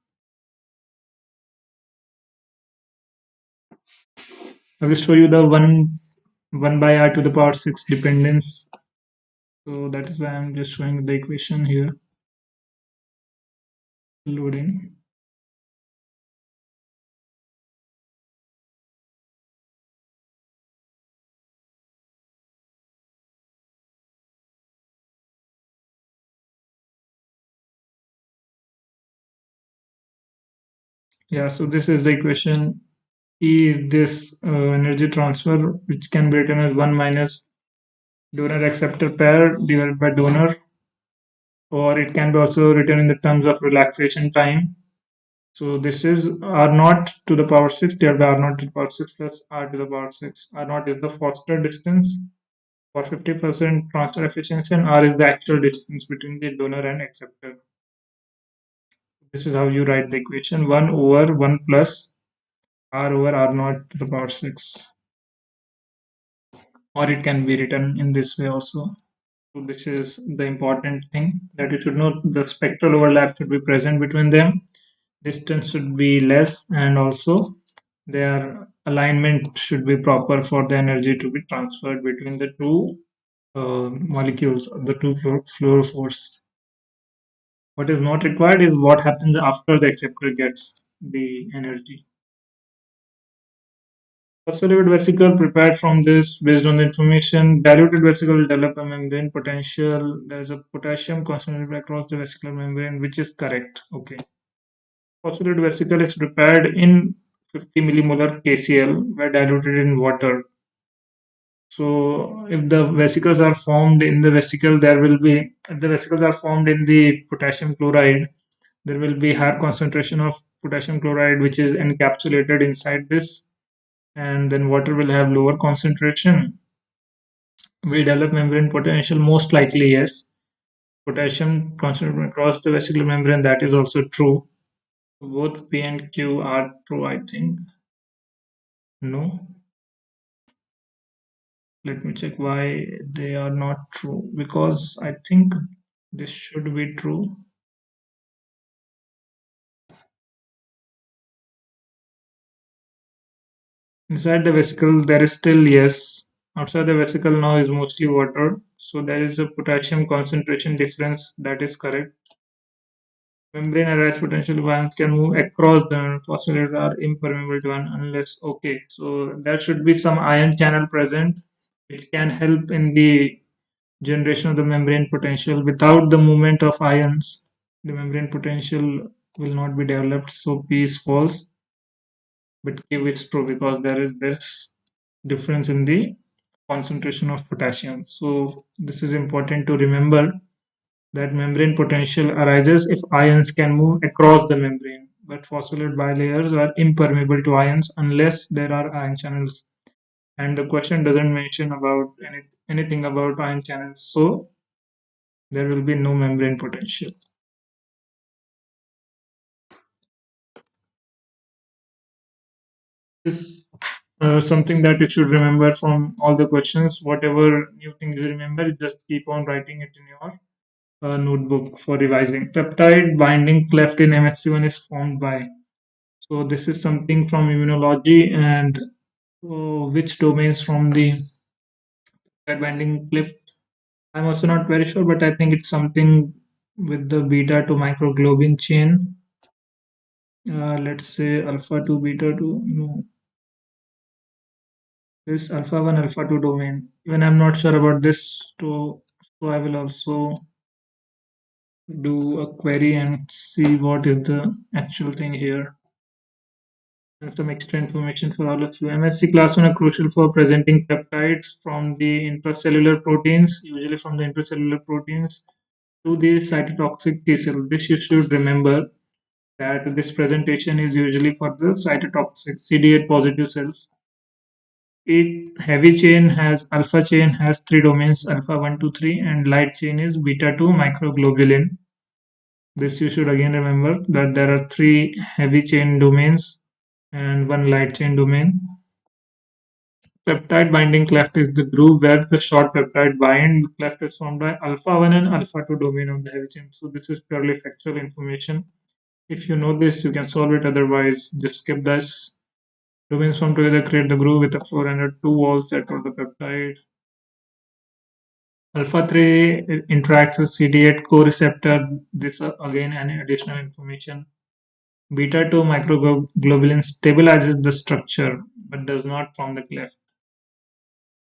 Speaker 1: I will show you the 1 by r to the power 6 dependence. So that is why I'm just showing the equation here. Loading. Yeah, so this is the equation. E is this energy transfer, which can be written as 1 minus donor acceptor pair divided by donor, or it can be also written in the terms of relaxation time. So this is R naught to the power 6 divided by R naught to the power 6 plus R to the power 6. R naught is the Foster distance for 50% transfer efficiency, and R is the actual distance between the donor and acceptor. This is how you write the equation: 1 over 1 plus R over R naught to the power 6. Or it can be written in this way also. So this is the important thing that you should know. The spectral overlap should be present between them. Distance should be less, and also their alignment should be proper for the energy to be transferred between the two molecules, the two fluorophores. What is not required is what happens after the acceptor gets the energy. Phospholipid vesicle prepared from this based on the information. Diluted vesicle will develop a membrane potential. There is a potassium concentrated across the vesicular membrane, which is correct. Okay. Phospholipid vesicle is prepared in 50 millimolar KCl where diluted in water. So if the vesicles are formed in the vesicle, there will be, if the vesicles are formed in the potassium chloride, there will be higher concentration of potassium chloride which is encapsulated inside this and then water will have lower concentration. We develop membrane potential, most likely yes. Potassium concentration across the vesicular membrane, that is also true. Both P and Q are true, I think. No. Let me check why they are not true. Because I think this should be true. Inside the vesicle, there is still yes. Outside the vesicle now is mostly water. So there is a potassium concentration difference. That is correct. Membrane arise potential ions can move across them. Phospholates are impermeable to ion unless okay. So there should be some ion channel present which can help in the generation of the membrane potential. Without the movement of ions, the membrane potential will not be developed. So P is false, but Q is true because there is this difference in the concentration of potassium. So this is important to remember that membrane potential arises if ions can move across the membrane, but phospholipid bilayers are impermeable to ions unless there are ion channels. And the question doesn't mention about anything about ion channels, so there will be no membrane potential. This is something that you should remember from all the questions. Whatever new things you remember, just keep on writing it in your notebook for revising. Peptide binding cleft in MHC1 is formed by. So this is something from immunology and which domains from the peptide binding cleft. I'm also not very sure, but I think it's something with the beta to microglobin chain. Let's say alpha to beta to no, this alpha 1 alpha 2 domain. Even I'm not sure about this, so I will also do a query and see what is the actual thing here. And some extra information for all of you. MHC class 1 are crucial for presenting peptides from the intracellular proteins, usually from the intracellular proteins, to the cytotoxic T cell. This you should remember that this presentation is usually for the cytotoxic CD8 positive cells. Each heavy chain has alpha chain has three domains alpha 1 2 3 and light chain is beta 2 microglobulin. This you should again remember that there are three heavy chain domains and one light chain domain. Peptide binding cleft is the groove where the short peptide bind. The cleft is formed by alpha 1 and alpha 2 domain of the heavy chain. So this is purely factual information. If you know this, you can solve it. Otherwise, just skip this. Domains formed together create the groove with a floor and two walls that hold the peptide. Alpha 3 interacts with CD8 co-receptor. This again an additional information. Beta 2 microglobulin stabilizes the structure but does not form the cleft.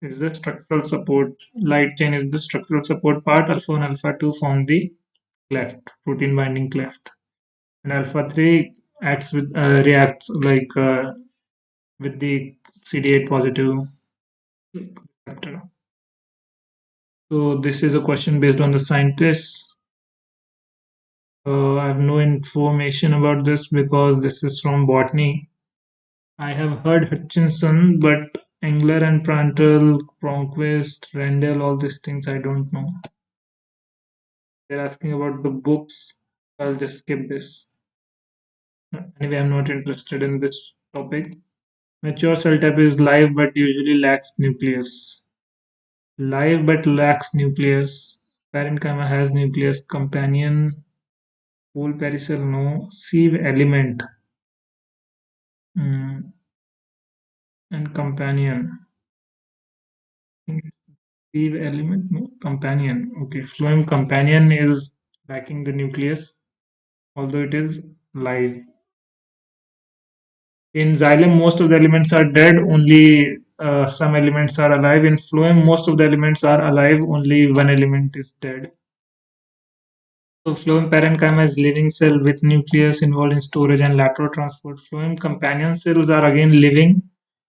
Speaker 1: Is the structural support. Light chain is the structural support part. Alpha 1 alpha 2 form the cleft, protein binding cleft. And alpha 3 acts with reacts like with the CD8 positive receptor. So this is a question based on the scientists. I have no information about this because this is from botany. I have heard Hutchinson, but Engler and Prantl, Cronquist, Rendell, all these things I don't know. They're asking about the books. I'll just skip this. Anyway, I'm not interested in this topic. Mature cell type is live but usually lacks nucleus. Live but lacks nucleus. Parenchyma has nucleus. Companion. Whole pericell no. Sieve element. Mm, and companion. Sieve element no. Companion. Okay. Phloem companion is lacking the nucleus, although it is live. In xylem, most of the elements are dead, only some elements are alive. In phloem, most of the elements are alive, only one element is dead. So phloem parenchyma is living cell with nucleus involved in storage and lateral transport. Phloem companion cells are again living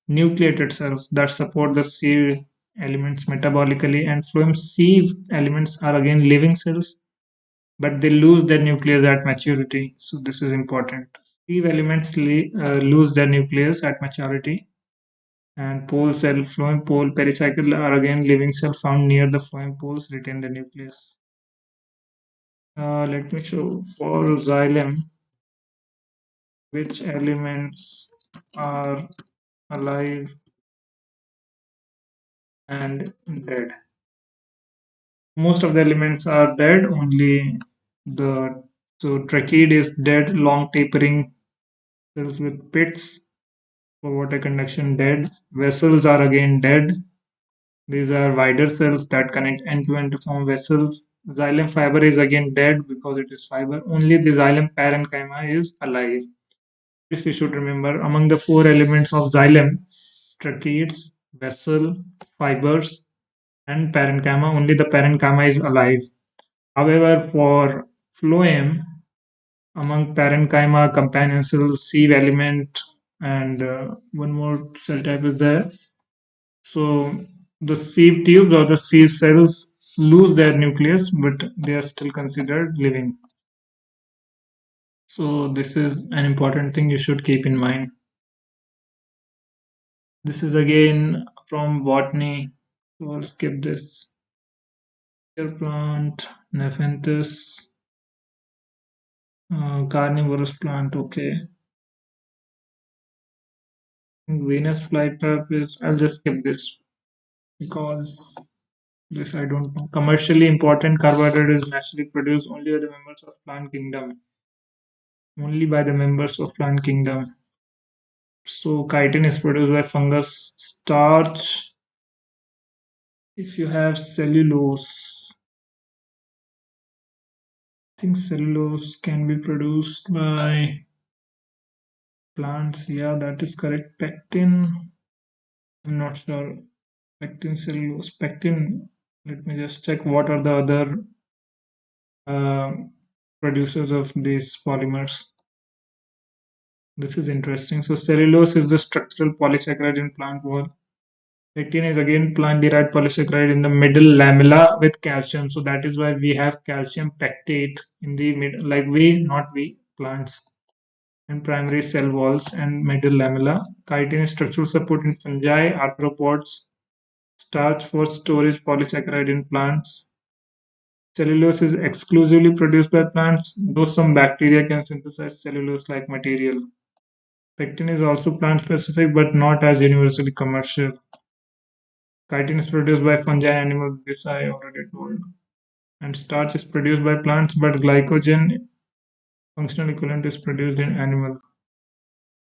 Speaker 1: nucleated cells that support the sieve elements metabolically, and phloem sieve elements are again living cells, but they lose their nucleus at maturity. So this is important. Sieve elements lose their nucleus at maturity. And pole cell, phloem pole, pericycle are again living cell found near the phloem poles, retain the nucleus. Let me show for xylem which elements are alive and dead. Most of the elements are dead, only the so trachea is dead, long tapering cells with pits for water conduction dead. Vessels are again dead. These are wider cells that connect end to end to form vessels. Xylem fiber is again dead because it is fiber. Only the xylem parenchyma is alive. This you should remember. Among the four elements of xylem, tracheids, vessel, fibers, and parenchyma, only the parenchyma is alive. However, for phloem, among parenchyma, companion cells, sieve element, and one more cell type is there. So the sieve tubes or the sieve cells lose their nucleus, but they are still considered living. So this is an important thing you should keep in mind. This is again from botany. So I'll skip this. Plant, Nepenthes, carnivorous plant. Okay. Venus flytrap is. I'll just skip this because this I don't know. Commercially important carbohydrate is naturally produced only by the members of plant kingdom. Only by the members of plant kingdom. So chitin is produced by fungus. Starch. If you have cellulose, I think cellulose can be produced by plants. Yeah, that is correct. Pectin. I'm not sure. Pectin, cellulose, pectin. Let me just check what are the other uh, producers of these polymers. This is interesting. So cellulose is the structural polysaccharide in plant wall. Pectin is again plant-derived polysaccharide in the middle lamella with calcium. So that is why we have calcium pectate in the middle, like not we, plants, and primary cell walls and middle lamella. Chitin is structural support in fungi, arthropods, starch for storage polysaccharide in plants. Cellulose is exclusively produced by plants, though some bacteria can synthesize cellulose-like material. Pectin is also plant-specific but not as universally commercial. Chitin is produced by fungi and animals, this I already told. And starch is produced by plants, but glycogen functional equivalent is produced in animals.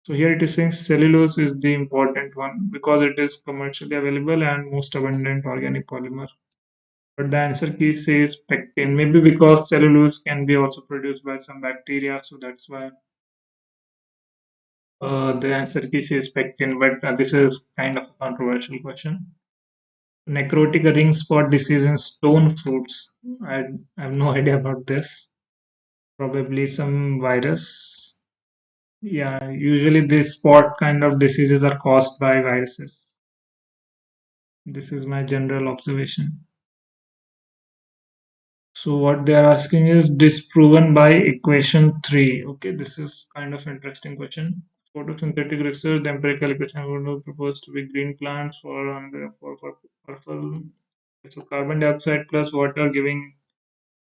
Speaker 1: So here it is saying cellulose is the important one because it is commercially available and most abundant organic polymer. But the answer key says pectin. Maybe because cellulose can be also produced by some bacteria, so that's why the answer key says pectin. But this is kind of a controversial question. Necrotic ring spot disease in stone fruits. I have no idea about this. Probably some virus. Yeah, usually these spot kind of diseases are caused by viruses. This is my general observation. So what they are asking is disproven by equation 3. Okay, this is kind of interesting question. Photosynthetic research, the empirical equation proposed to be green plants for purple. So carbon dioxide plus water giving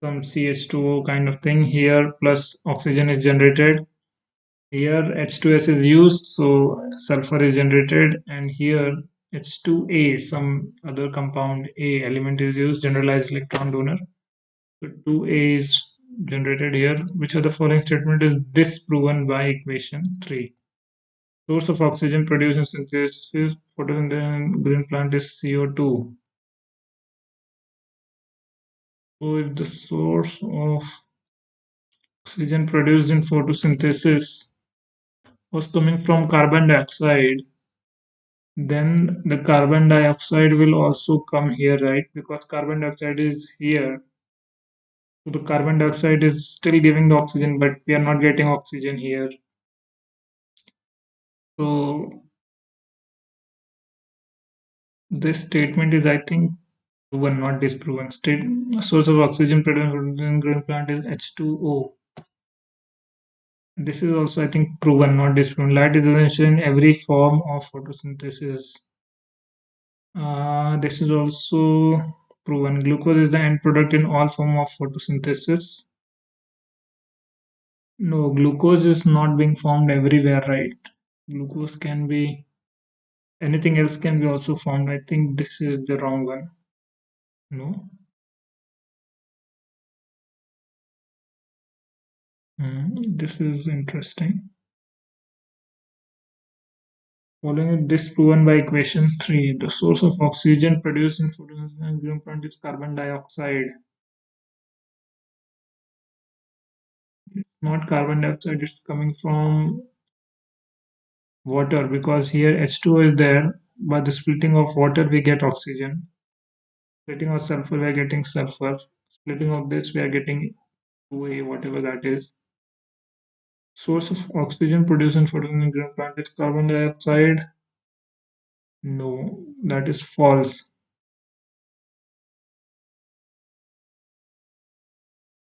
Speaker 1: some CH2O kind of thing here, plus oxygen is generated. Here H2S is used, so sulfur is generated, and here H2A, some other compound A element is used, generalized electron donor. So 2A is generated here. Which of the following statement is disproven by equation 3? Source of oxygen produced in synthesis photosynthesis green plant is CO2. So if the source of oxygen produced in photosynthesis was coming from carbon dioxide, then the carbon dioxide will also come here, right? Because carbon dioxide is here. So the carbon dioxide is still giving the oxygen, but we are not getting oxygen here. So this statement is, I think, proven, not disproven. Source of oxygen produced in green plant is H2O. This is also, I think, proven, not disproven. Light is essential in every form of photosynthesis. This is also proven. Glucose is the end product in all form of photosynthesis. No, glucose is not being formed everywhere, right? Glucose can be anything else can be also formed. I think this is the wrong one. No. This is interesting. Following this proven by equation 3, the source of oxygen produced in photosynthesis and green plant is carbon dioxide. Not carbon dioxide, it's coming from water because here H2O is there. By the splitting of water, we get oxygen. Splitting of sulfur, we are getting sulfur. Splitting of this, we are getting 2A, whatever that is. Source of oxygen produced in photosynthetic green plant is carbon dioxide. No, that is false.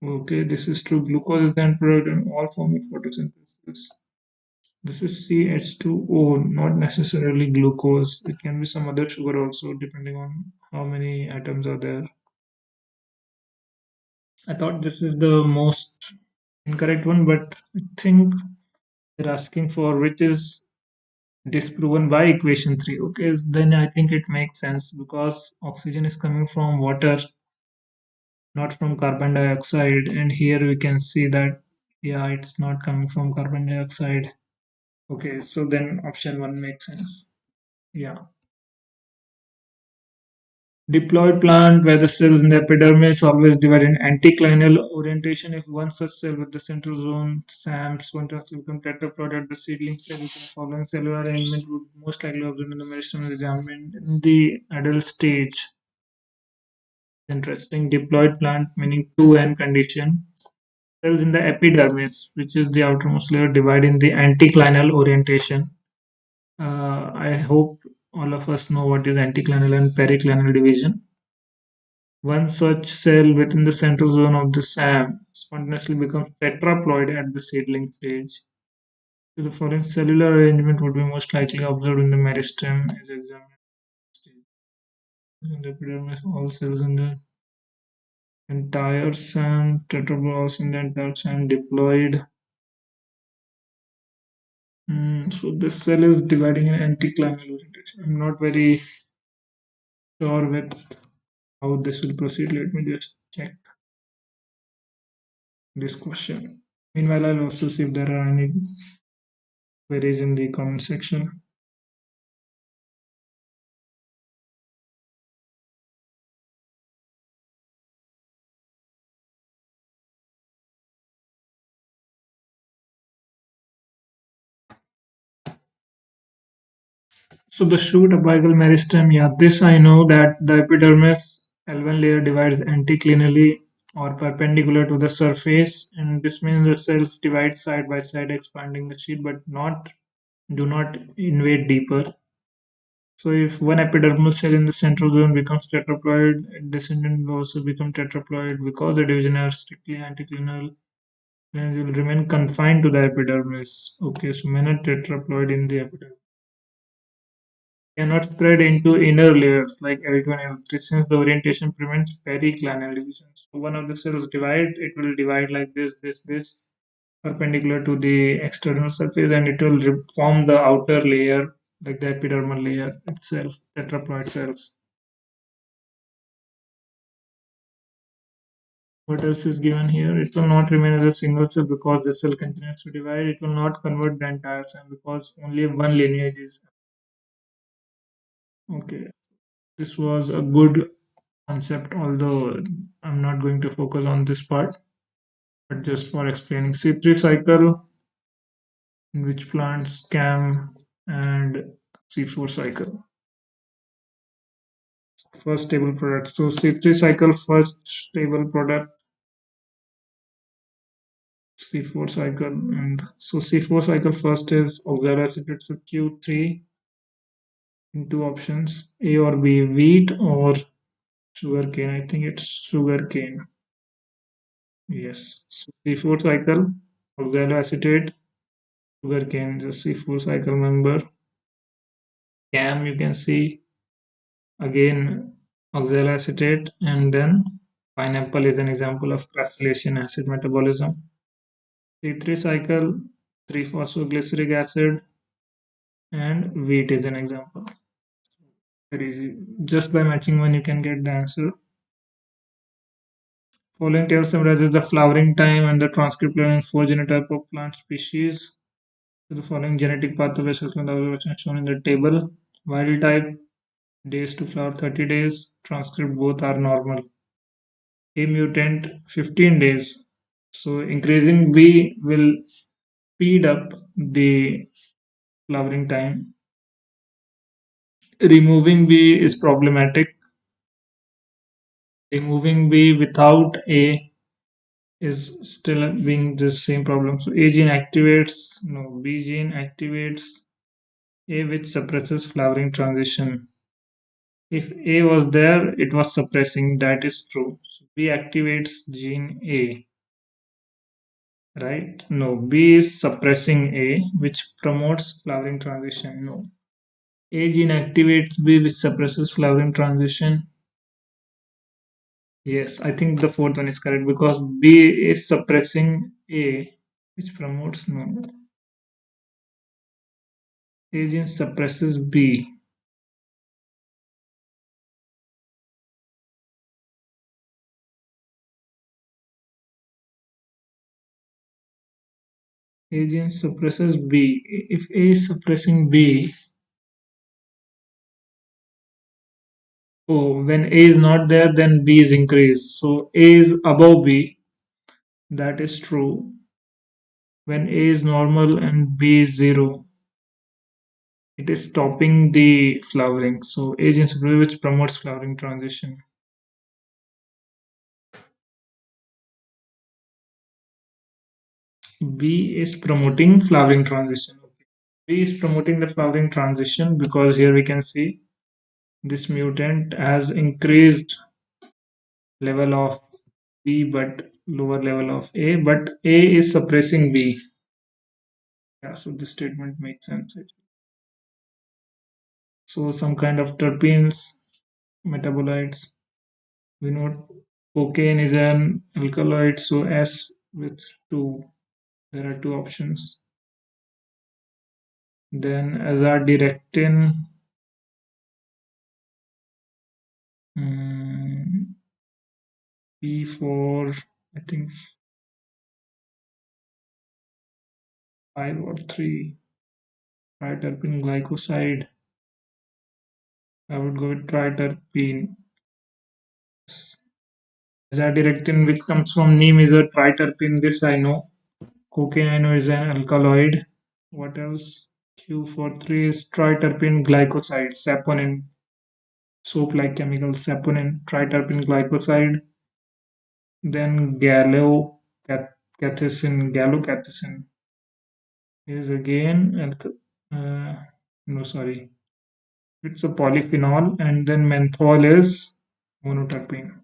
Speaker 1: Okay, this is true. Glucose is the end product in all forms of photosynthesis. This is CH2O, not necessarily glucose. It can be some other sugar also, depending on how many atoms are there. I thought this is the most incorrect one, but I think they're asking for which is disproven by equation 3. Okay, then I think it makes sense because oxygen is coming from water, not from carbon dioxide. And here we can see that, yeah, it's not coming from carbon dioxide. Okay, so then option 1 makes sense. Yeah. Diploid plant where the cells in the epidermis always divide in anticlinal orientation. If one such cell with the central zone SAMs continuously become tetraploid at the seedling stage, the following cellular arrangement would most likely observed in the meristem examined in the adult stage. Interesting. Diploid plant meaning 2N condition. Cells in the epidermis, which is the outermost layer, divide in the anticlinal orientation. I hope all of us know what is anticlinal and periclinal division. One such cell within the central zone of the SAM spontaneously becomes tetraploid at the seedling stage. So the following cellular arrangement would be most likely observed in the meristem as examined stage. In the epidermis, all cells in the entire SAM, tetraploids in the entire SAM diploid. So this cell is dividing in anticlinal orientation. I'm not very sure with how this will proceed. Let me just check this question. Meanwhile, I'll also see if there are any queries in the comment section. So the shoot apical meristem, yeah, this I know that the epidermis L1 layer divides anticlinally or perpendicular to the surface, and this means the cells divide side by side, expanding the sheet, but not do not invade deeper. So if one epidermal cell in the central zone becomes tetraploid, descendant will also become tetraploid because the division are strictly anticlinal. Then it will remain confined to the epidermis. Okay, so many tetraploid in the epidermis cannot spread into inner layers like L2 and L3 since the orientation prevents periclinal division. So one of the cells divide, it will divide like this, perpendicular to the external surface, and it will form the outer layer like the epidermal layer itself, tetraploid cells. What else is given here? It will not remain as a single cell because the cell continues to divide. It will not convert the entire cell because only one lineage is. Okay, this was a good concept, although I'm not going to focus on this part, but just for explaining C3 cycle, in which plants CAM and C4 cycle. First stable product. So C3 cycle, first stable product, C4 cycle, and so C4 cycle first is oxaloacetate. It's a Q3 in two options, A or B, wheat or sugarcane. I think it's sugarcane. Yes. So C4 cycle. Oxaloacetate, sugarcane, just see full cycle member. Cam, you can see again oxaloacetate, and then pineapple is an example of crustacean acid metabolism. C3 cycle, 3-phosphoglyceric acid, and wheat is an example. Very easy. Just by matching one, you can get the answer. Following table summarizes the flowering time and the transcript level in four genotype of plant species. So the following genetic pathway assessment observation shown in the table. Wild type, days to flower 30 days. Transcript both are normal. A mutant 15 days. So increasing B will speed up the flowering time. Removing B is problematic. Removing B without A is still being the same problem. So A gene activates, no, B gene activates A, which suppresses flowering transition. If A was there, it was suppressing, that is true. So B activates gene A, right? No, B is suppressing A, which promotes flowering transition. No. A gene activates B, which suppresses flowering transition. Yes, I think the fourth one is correct because B is suppressing A, which promotes no. A gene suppresses B. A gene suppresses B. If A is suppressing B, oh, when A is not there, then B is increased. So A is above B. That is true. When A is normal and B is zero, it is stopping the flowering. So A gene suppresses which promotes flowering transition. B is promoting flowering transition. B is promoting the flowering transition because here we can see this mutant has increased level of B but lower level of A, but A is suppressing B. Yeah, so this statement makes sense. So some kind of terpenes, metabolites. We know cocaine is an alkaloid, so S with two. There are two options. Then azadirachtin, P for I think 5 or 3. Triterpene glycoside. I would go with triterpene. Azadirachtin, which comes from neem, is a triterpene. This I know. Cocaine I know is an alkaloid. What else? Q43 is triterpene glycoside. Saponin, soap-like chemical. Saponin, triterpene glycoside. Then gallocatechin is again no, sorry, it's a polyphenol, and then menthol is monoterpene.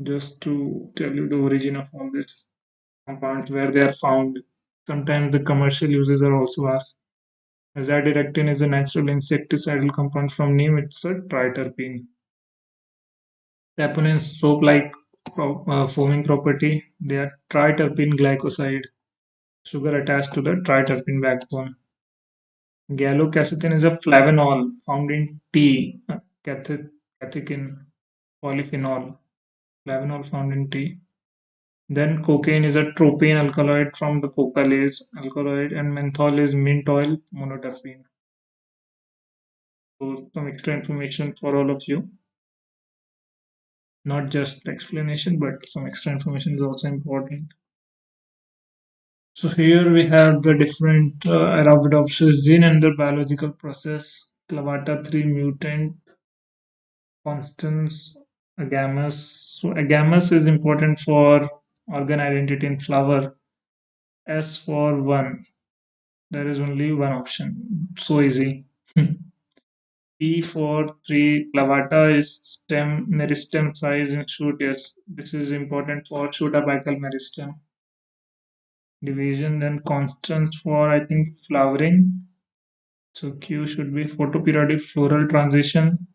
Speaker 1: Just to tell you the origin of all these compounds, where they are found. Sometimes the commercial uses are also asked. Azadirachtin is a natural insecticidal compound from neem. It's a triterpene. Saponins, soap-like foaming property. They are triterpene glycoside. Sugar attached to the triterpene backbone. Gallocacethin is a flavanol found in tea. Catechin, polyphenol. Flavanol found in tea. Then cocaine is a tropane alkaloid from the cocalase alkaloid, and menthol is mint oil monoterpene. So some extra information for all of you. Not just the explanation, but some extra information is also important. So here we have the different Arabidopsis gene and the biological process. Clavata3 mutant, constans, agamus. So agamus is important for organ identity in flower. S for 1. There is only one option. So easy. P for 3. Clavata is stem meristem size in shoot. Yes, this is important for shoot apical meristem. division, then constants for I think flowering. So Q should be photoperiodic floral transition,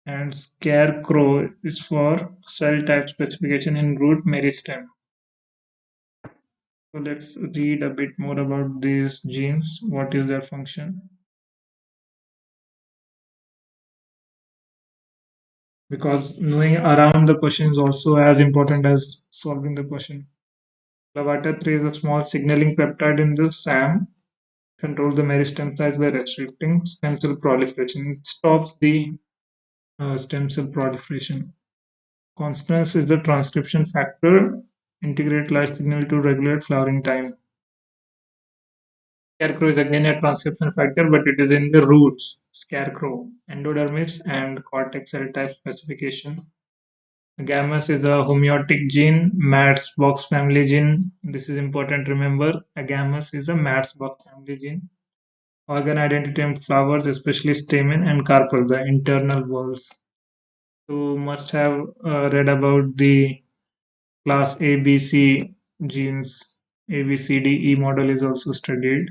Speaker 1: and scarecrow is for cell type specification in root meristem. So let's read a bit more about these genes. What is their function? Because knowing around the question is also as important as solving the question. Clavata3 is a small signaling peptide in the SAM, control the meristem size by restricting stem cell proliferation. It stops the stem cell proliferation. Constance is the transcription factor, integrate light signal to regulate flowering time. Scarecrow is again a transcription factor, but it is in the roots, scarecrow, endodermis, and cortex cell type specification. Agamus is a homeotic gene, Matz-Box family gene. This is important. Remember, Agamus is a Matz-Box family gene. Organ identity in flowers, especially stamen and carpel, the internal walls. So must have read about the class A, B, C genes. A, B, C, D, E model is also studied.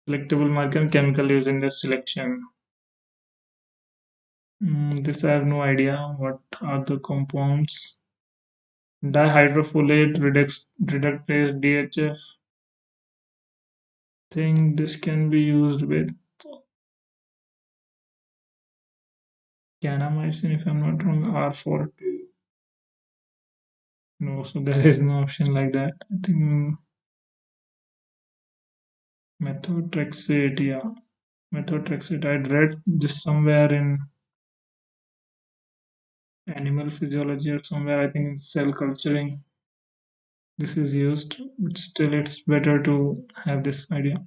Speaker 1: Selectable marker chemical used in the selection. This I have no idea. What are the compounds? Dihydrofolate reductase DHF. Think this can be used with kanamycin if I'm not wrong. R42. No, so there is no option like that. I think methotrexate. Yeah, methotrexate. I'd read this somewhere in animal physiology or somewhere. I think in cell culturing this is used, but still it's better to have this idea.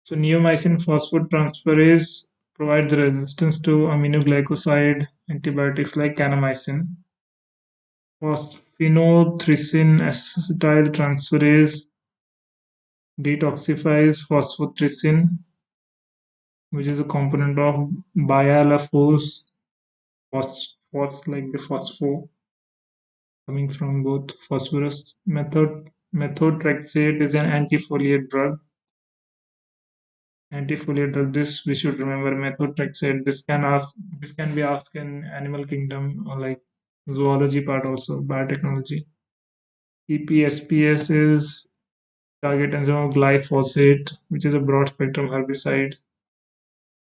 Speaker 1: So neomycin phosphotransferase provides resistance to aminoglycoside antibiotics like kanamycin. Phosphinothricin acetyltransferase detoxifies phosphotrypsin, which is a component of bialaphos, like the phospho, coming from both phosphorus. Methotrexate is an antifoliate drug. Antifoliate drug. This we should remember. Methotrexate. This can be asked in animal kingdom or like zoology part also, biotechnology. EPSPS is target enzyme of glyphosate, which is a broad spectrum herbicide.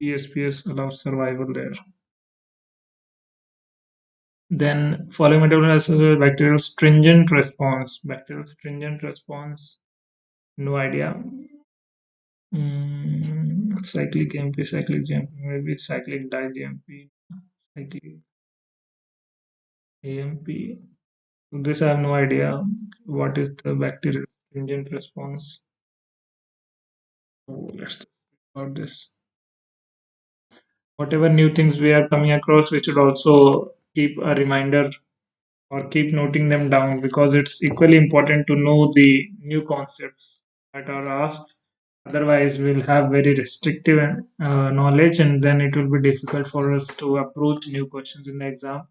Speaker 1: ESPS allows survival there. Then following metabolism is bacterial stringent response. Bacterial stringent response, no idea. Cyclic AMP, cyclic GMP, maybe cyclic di-GMP, cyclic AMP. This I have no idea. What is the bacterial stringent response? So let's talk about this. Whatever new things we are coming across, we should also keep a reminder or keep noting them down because it's equally important to know the new concepts that are asked. Otherwise, we'll have very restrictive knowledge and then it will be difficult for us to approach new questions in the exam.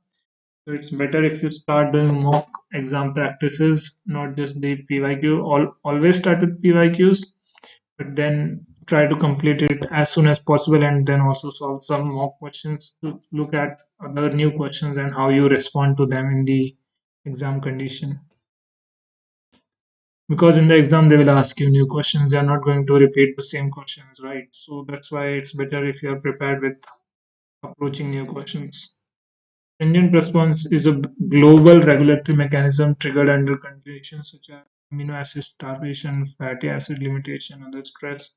Speaker 1: So it's better if you start doing mock exam practices, not just the PYQ. Always start with PYQs, but then try to complete it as soon as possible and then also solve some mock questions to look at other new questions and how you respond to them in the exam condition. Because in the exam they will ask you new questions, they are not going to repeat the same questions, right? So that's why it's better if you are prepared with approaching new questions. Stringent response is a global regulatory mechanism triggered under conditions such as amino acid starvation, fatty acid limitation, other stress.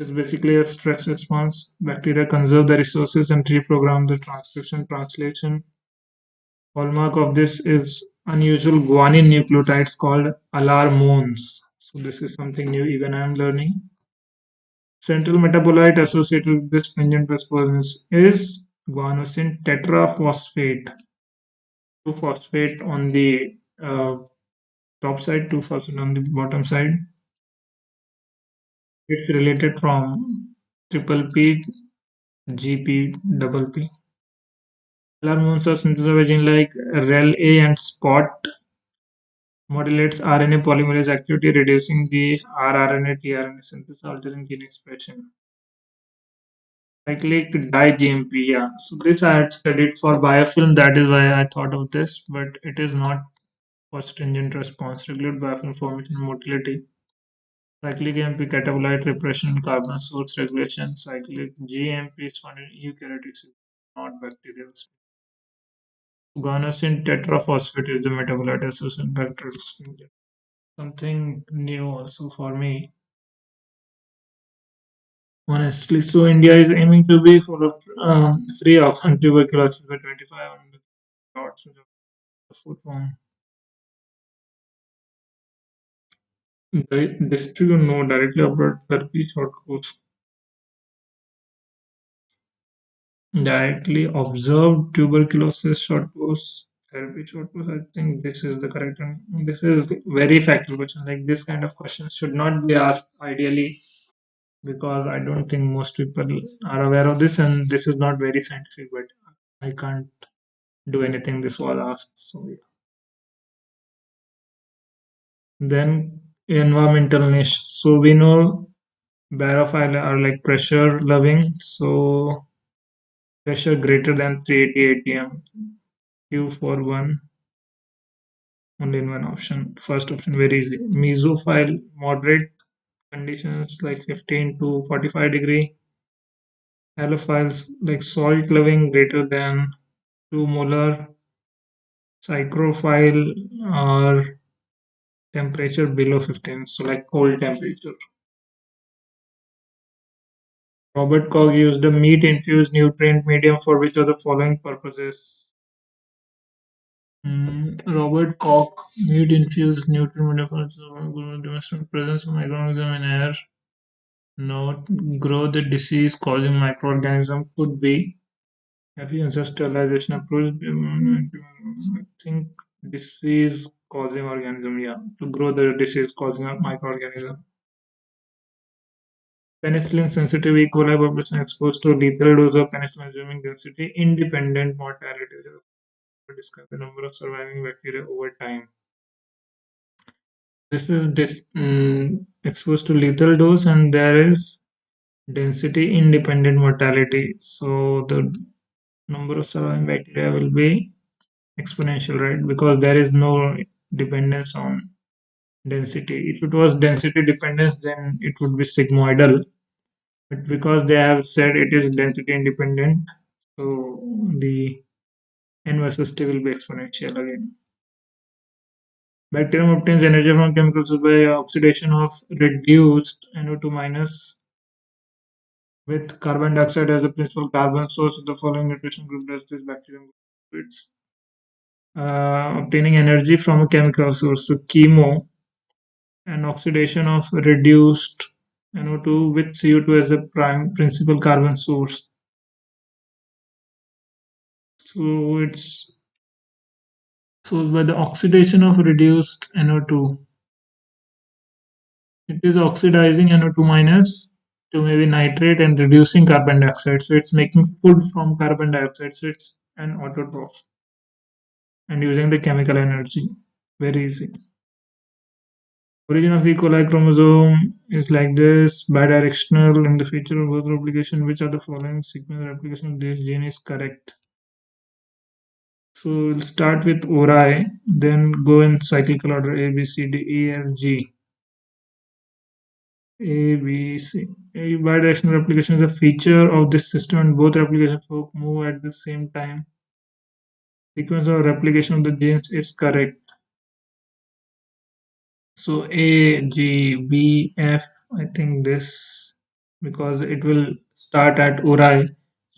Speaker 1: It's basically a stress response. Bacteria conserve the resources and reprogram the transcription translation. Hallmark of this is unusual guanine nucleotides called alarmones. So this is something new even I am learning. Central metabolite associated with this stringent response is guanosine tetraphosphate. 2-phosphate on the top side, 2-phosphate on the bottom side. It's related from triple P, GP, double P. Alarmones are synthesized in like REL-A and SPOT. Modulates RNA polymerase activity, reducing the rRNA tRNA synthesis, altering gene expression. Cyclic di-GMP, yeah. So this I had studied for biofilm, that is why I thought of this, but it is not for stringent response. Regulate biofilm formation and motility. Cyclic AMP catabolite repression and carbon source regulation. Cyclic GMP is found in eukaryotic cells, not bacterial. Guanosine tetraphosphate is the metabolite associated with bacterial stringent. Something new also for me, honestly. So India is aiming to be full of free of tuberculosis by 25 on the dots of the food form. The district no directly about therapy short course. Directly observed tuberculosis short course therapy short course. I think this is the correct one. This is very factual question. Like this kind of questions should not be asked ideally because I don't think most people are aware of this, and this is not very scientific. But I can't do anything. This was asked, so yeah. Then environmental niche. So we know barophile are like pressure loving. So pressure greater than 380 atm. Q for one. Only in one option. First option very easy. Mesophile moderate conditions like 15 to 45 degree. Halophiles like salt loving greater than 2 molar. Psychrophile are temperature below 15, so like cold temperature. Robert Koch used a meat-infused nutrient medium for which of the following purposes? Robert Koch, meat-infused nutrient medium for demonstrate presence of microorganism in air. Not grow the disease-causing microorganism could be. Efficient sterilization approach. I think disease-causing organism. Yeah, to grow the disease-causing microorganism. Penicillin sensitive E. coli population exposed to lethal dose of penicillin assuming density independent mortality. Describe the number of surviving bacteria over time. This is exposed to lethal dose, and there is density independent mortality. So the number of surviving bacteria will be exponential, right? Because there is no dependence on density. If it was density dependence, then it would be sigmoidal. But because they have said it is density independent, so the n versus t will be exponential again. Bacterium obtains energy from chemicals by oxidation of reduced NO2 minus with carbon dioxide as the principal carbon source. Of the following nutrition group does this bacterium? It's obtaining energy from a chemical source. So chemo and oxidation of reduced NO2 with CO2 as the prime principal carbon source. So it's so by the oxidation of reduced NO2, it is oxidizing NO2 minus to maybe nitrate and reducing carbon dioxide. So it's making food from carbon dioxide. So it's an autotroph and using the chemical energy. Very easy. Origin of E. coli chromosome is like this, bidirectional in the feature of both replication. Which are the following sequence replication of this gene is correct? So we'll start with ori, then go in cyclical order A, B, C, D, E, F, G. A, B, C. A bidirectional replication is a feature of this system and both replication fork move at the same time. Sequence of replication of the genes is correct. So A, G, B, F, I think this, because it will start at ori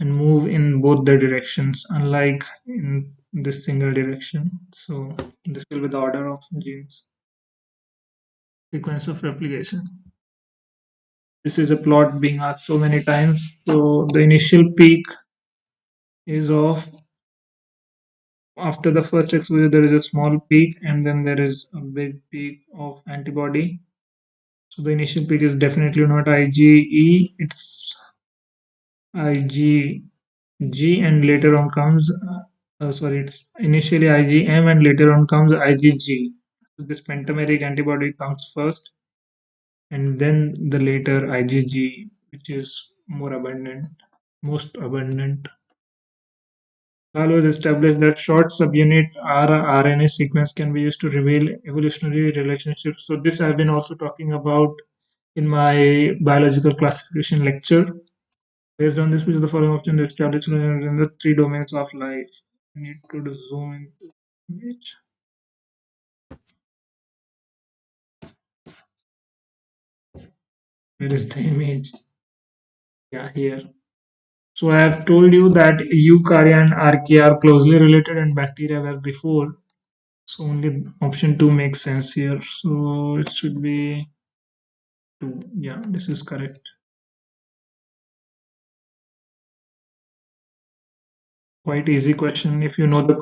Speaker 1: and move in both the directions, unlike in this single direction. So this will be the order of genes. Sequence of replication. This is a plot being asked so many times. So the initial peak is of after the first exposure there is a small peak and then there is a big peak of antibody. So the initial peak is definitely not IgE, it's IgG, and later on comes sorry, it's initially IgM and later on comes IgG. This pentameric antibody comes first, and then the later IgG, which is more abundant, most abundant. Carlos established that short subunit rRNA sequence can be used to reveal evolutionary relationships. So this I've been also talking about in my biological classification lecture. Based on this, which is the following option to establish in the three domains of life. I need to zoom into image. Where is the image? Yeah, here. So I have told you that eukarya and archaea are closely related and bacteria were before. So only option 2 makes sense here. So it should be 2. Yeah, this is correct. Quite easy question if you know the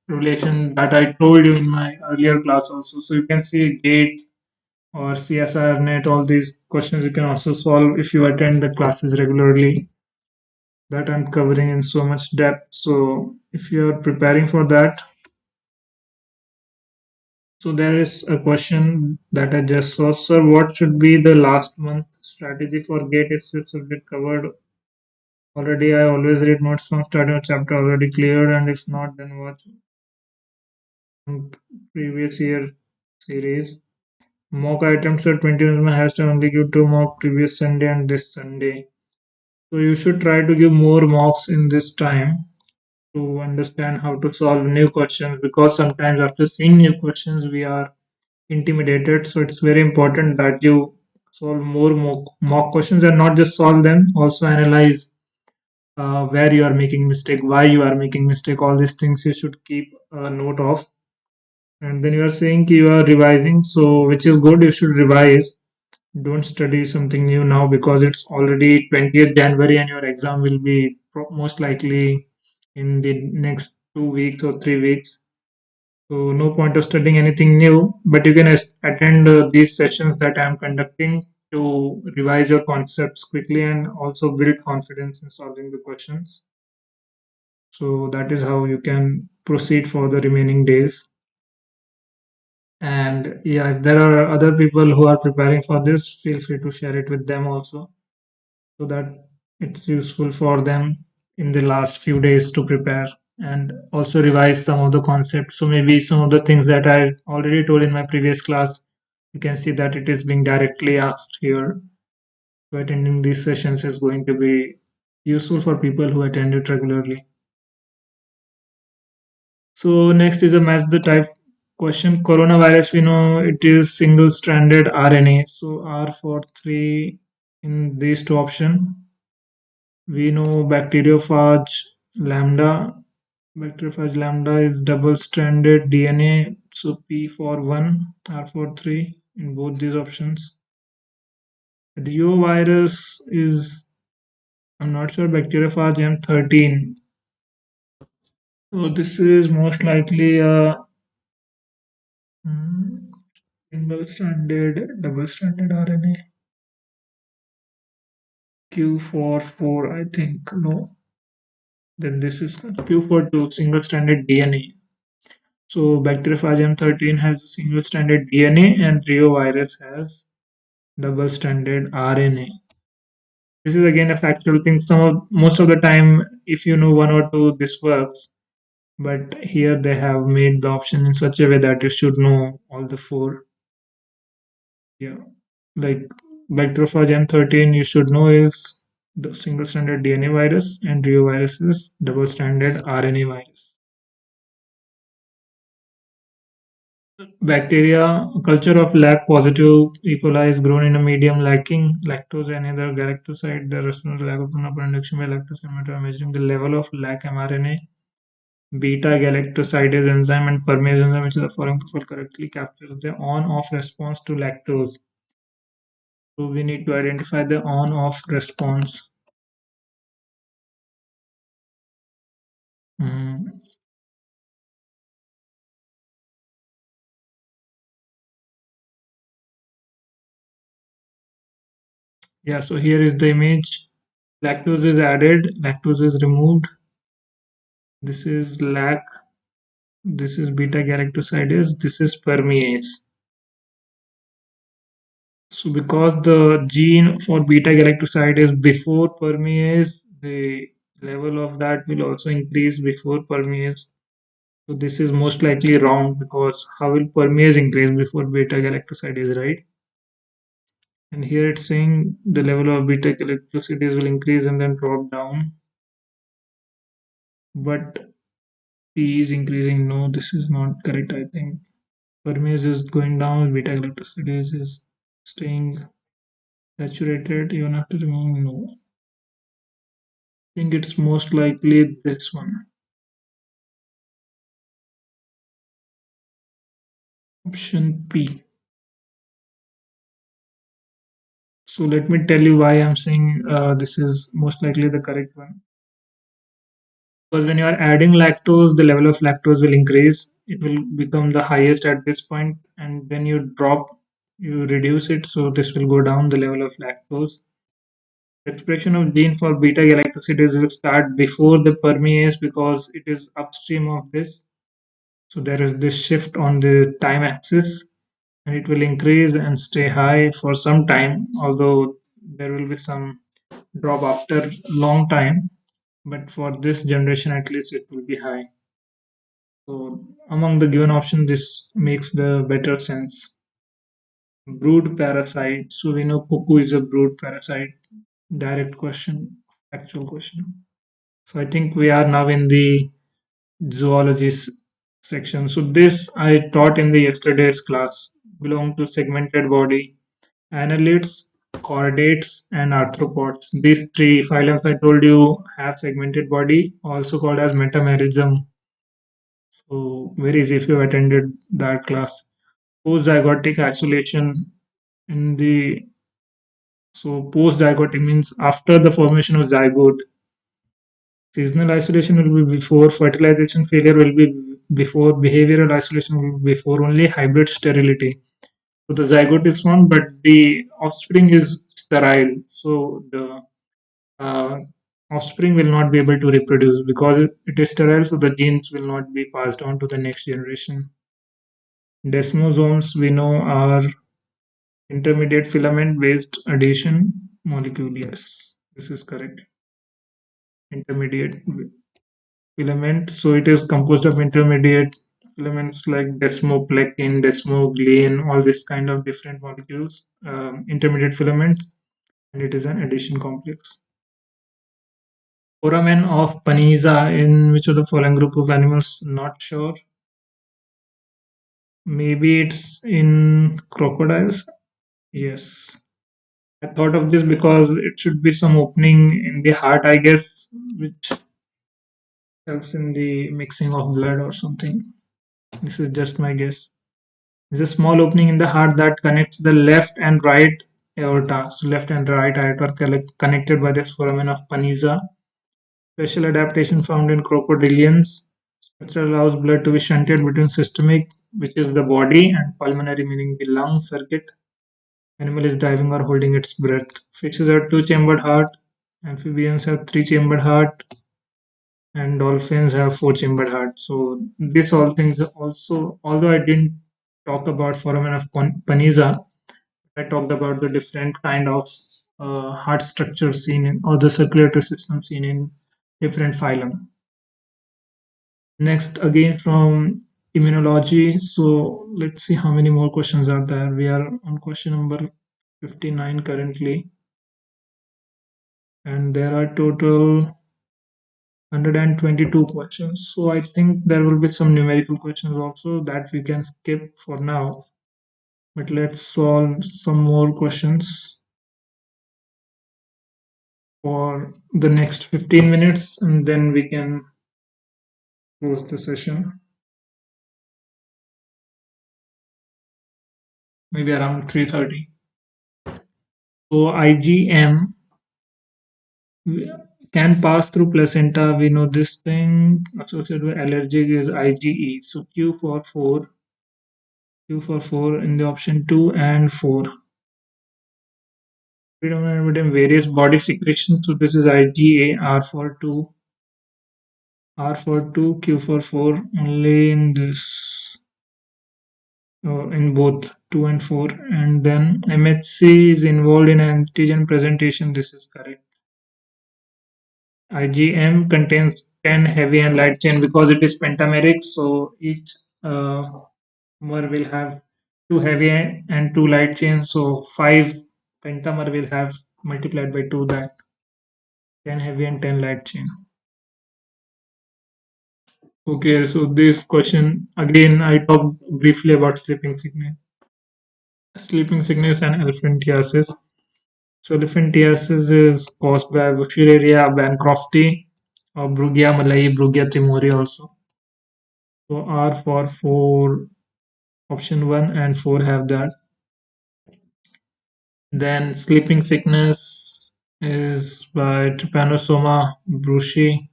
Speaker 1: relation that I told you in my earlier class also. So you can see GATE or CSIR net, all these questions you can also solve if you attend the classes regularly that I'm covering in so much depth. So if you're preparing for that, so there is a question that I just saw. Sir, what should be the last month strategy for GATE if subject covered already? I always read notes from starting a chapter already cleared, and if not, then watch previous year series. Mock items for 20 minutes has to only give 2 mock previous Sunday and this Sunday. So you should try to give more mocks in this time to understand how to solve new questions, because sometimes after seeing new questions we are intimidated. So it's very important that you solve more mock questions and not just solve them, also analyze where you are making mistake, why you are making mistake. All these things you should keep a note of. And then you are saying you are revising, so which is good, you should revise. Don't study something new now because it's already 20th January and your exam will be most likely in the next 2 weeks or 3 weeks. So no point of studying anything new, but you can attend these sessions that I am conducting to revise your concepts quickly and also build confidence in solving the questions. So that is how you can proceed for the remaining days. And yeah, if there are other people who are preparing for this, feel free to share it with them also, so that it's useful for them in the last few days to prepare and also revise some of the concepts. So maybe some of the things that I already told in my previous class, you can see that it is being directly asked here. So attending these sessions is going to be useful for people who attend it regularly. So next is a match the type question. Coronavirus, we know it is single-stranded RNA. So R for 3 in these two options. We know bacteriophage lambda is double-stranded DNA. So P for 1, R for 3 in both these options. Reovirus is, I'm not sure, bacteriophage M13. So this is most likely a single-stranded, double-stranded RNA. Q for 4, I think. No. Then this is Q for 2, single-stranded DNA. So bacteriophage M13 has a single-stranded DNA and reovirus has double-stranded RNA. This is again a factual thing. Most of the time, if you know one or two, this works. But here they have made the option in such a way that you should know all the four. Yeah, like bacteriophage M13, you should know is the single-stranded DNA virus, and reovirus is double-stranded RNA virus. Bacteria culture of lac positive E. coli is grown in a medium lacking lactose and either galactoside. The response to lack of production by lactose converter measuring the level of lac mRNA. Beta galactosidase enzyme and permease enzyme, which is the following profile, correctly captures the on-off response to lactose. So we need to identify the on-off response. Mm, yeah, so here is the image. Lactose is added, lactose is removed. This is lac This is beta galactosidase. This is permease. So because the gene for beta galactoside is before permease, the level of that will also increase before permease. So this is most likely wrong because how will permease increase before beta galactosidase, right? And here it's saying the level of beta galactosidase will increase and then drop down. But P is increasing. No, this is not correct, I think. Permease is going down, beta galactosidase is staying saturated even after removing. No. I think it's most likely this one. Option P. So let me tell you why I'm saying this is most likely the correct one. Because when you are adding lactose, the level of lactose will increase. It will become the highest at this point, and when you reduce it, so this will go down the level of lactose. The expression of gene for beta galactosidase will start before the permease because it is upstream of this. So there is this shift on the time axis, and it will increase and stay high for some time, although there will be some drop after long time, but for this generation at least it will be high. So among the given options, this makes the better sense. Brood parasite. So we know cuckoo is a brood parasite. Direct question, actual question. So I think we are now in the zoology section. So this I taught in the yesterday's class. Belong to segmented body, annelids, chordates, and arthropods. These three phylums I told you have segmented body, also called as metamerism. So very easy if you attended that class. Post-zygotic isolation in the post-zygotic means after the formation of zygote. Seasonal isolation will be before, fertilization failure will be before, behavioral isolation will be before, only hybrid sterility. So the zygote is formed, but the offspring is sterile. So the uh, offspring will not be able to reproduce because it is sterile. So the genes will not be passed on to the next generation. Desmosomes we know are intermediate filament based adhesion molecule. Yes, this is correct. Intermediate filament. So it is composed of intermediate filaments like desmoplekin, desmoglein, all this kind of different molecules, intermediate filaments, and it is an addition complex. Foramen of Panizza in which of the following group of animals? Not sure. Maybe it's in crocodiles. Yes. I thought of this because it should be some opening in the heart, I guess, which helps in the mixing of blood or something. This is just my guess. There's a small opening in the heart that connects the left and right aorta. So left and right aorta are connected by this foramen of Panizza. Special adaptation found in crocodilians. Structure allows blood to be shunted between systemic, which is the body, and pulmonary, meaning the lung circuit. Animal is diving or holding its breath. Fishes have two-chambered heart. Amphibians have three-chambered heart, and dolphins have four-chambered heart. So this all things also, although I didn't talk about foramen of Panizza, I talked about the different kind of heart structure seen in, or the circulatory system seen in different phylum. Next, again from immunology. So let's see how many more questions are there. We are on question number 59 currently, and there are total 122 questions. So I think there will be some numerical questions also that we can skip for now. But let's solve some more questions for the next 15 minutes and then we can close the session. Maybe around 3:30. So IgM can pass through placenta. We know this thing associated with allergic is IgE. So Q for 4 in the option 2 and 4. Predominant various body secretions. So this is IgA, R for 2, R for 2, Q for 4, only in this, in both 2 and 4. And then MHC is involved in antigen presentation. This is correct. IgM contains 10 heavy and light chain because it is pentameric. So each mer will have 2 heavy and 2 light chains. So 5 pentamer will have multiplied by 2, that 10 heavy and 10 light chain. Okay, so this question again, I talked briefly about sleeping sickness and elephantiasis. So elephantiasis is caused by Wuchereria bancrofti or Brugia malayi, Brugia timori also. So R for 4, option 1 and 4 have that. Then sleeping sickness is by Trypanosoma brucei.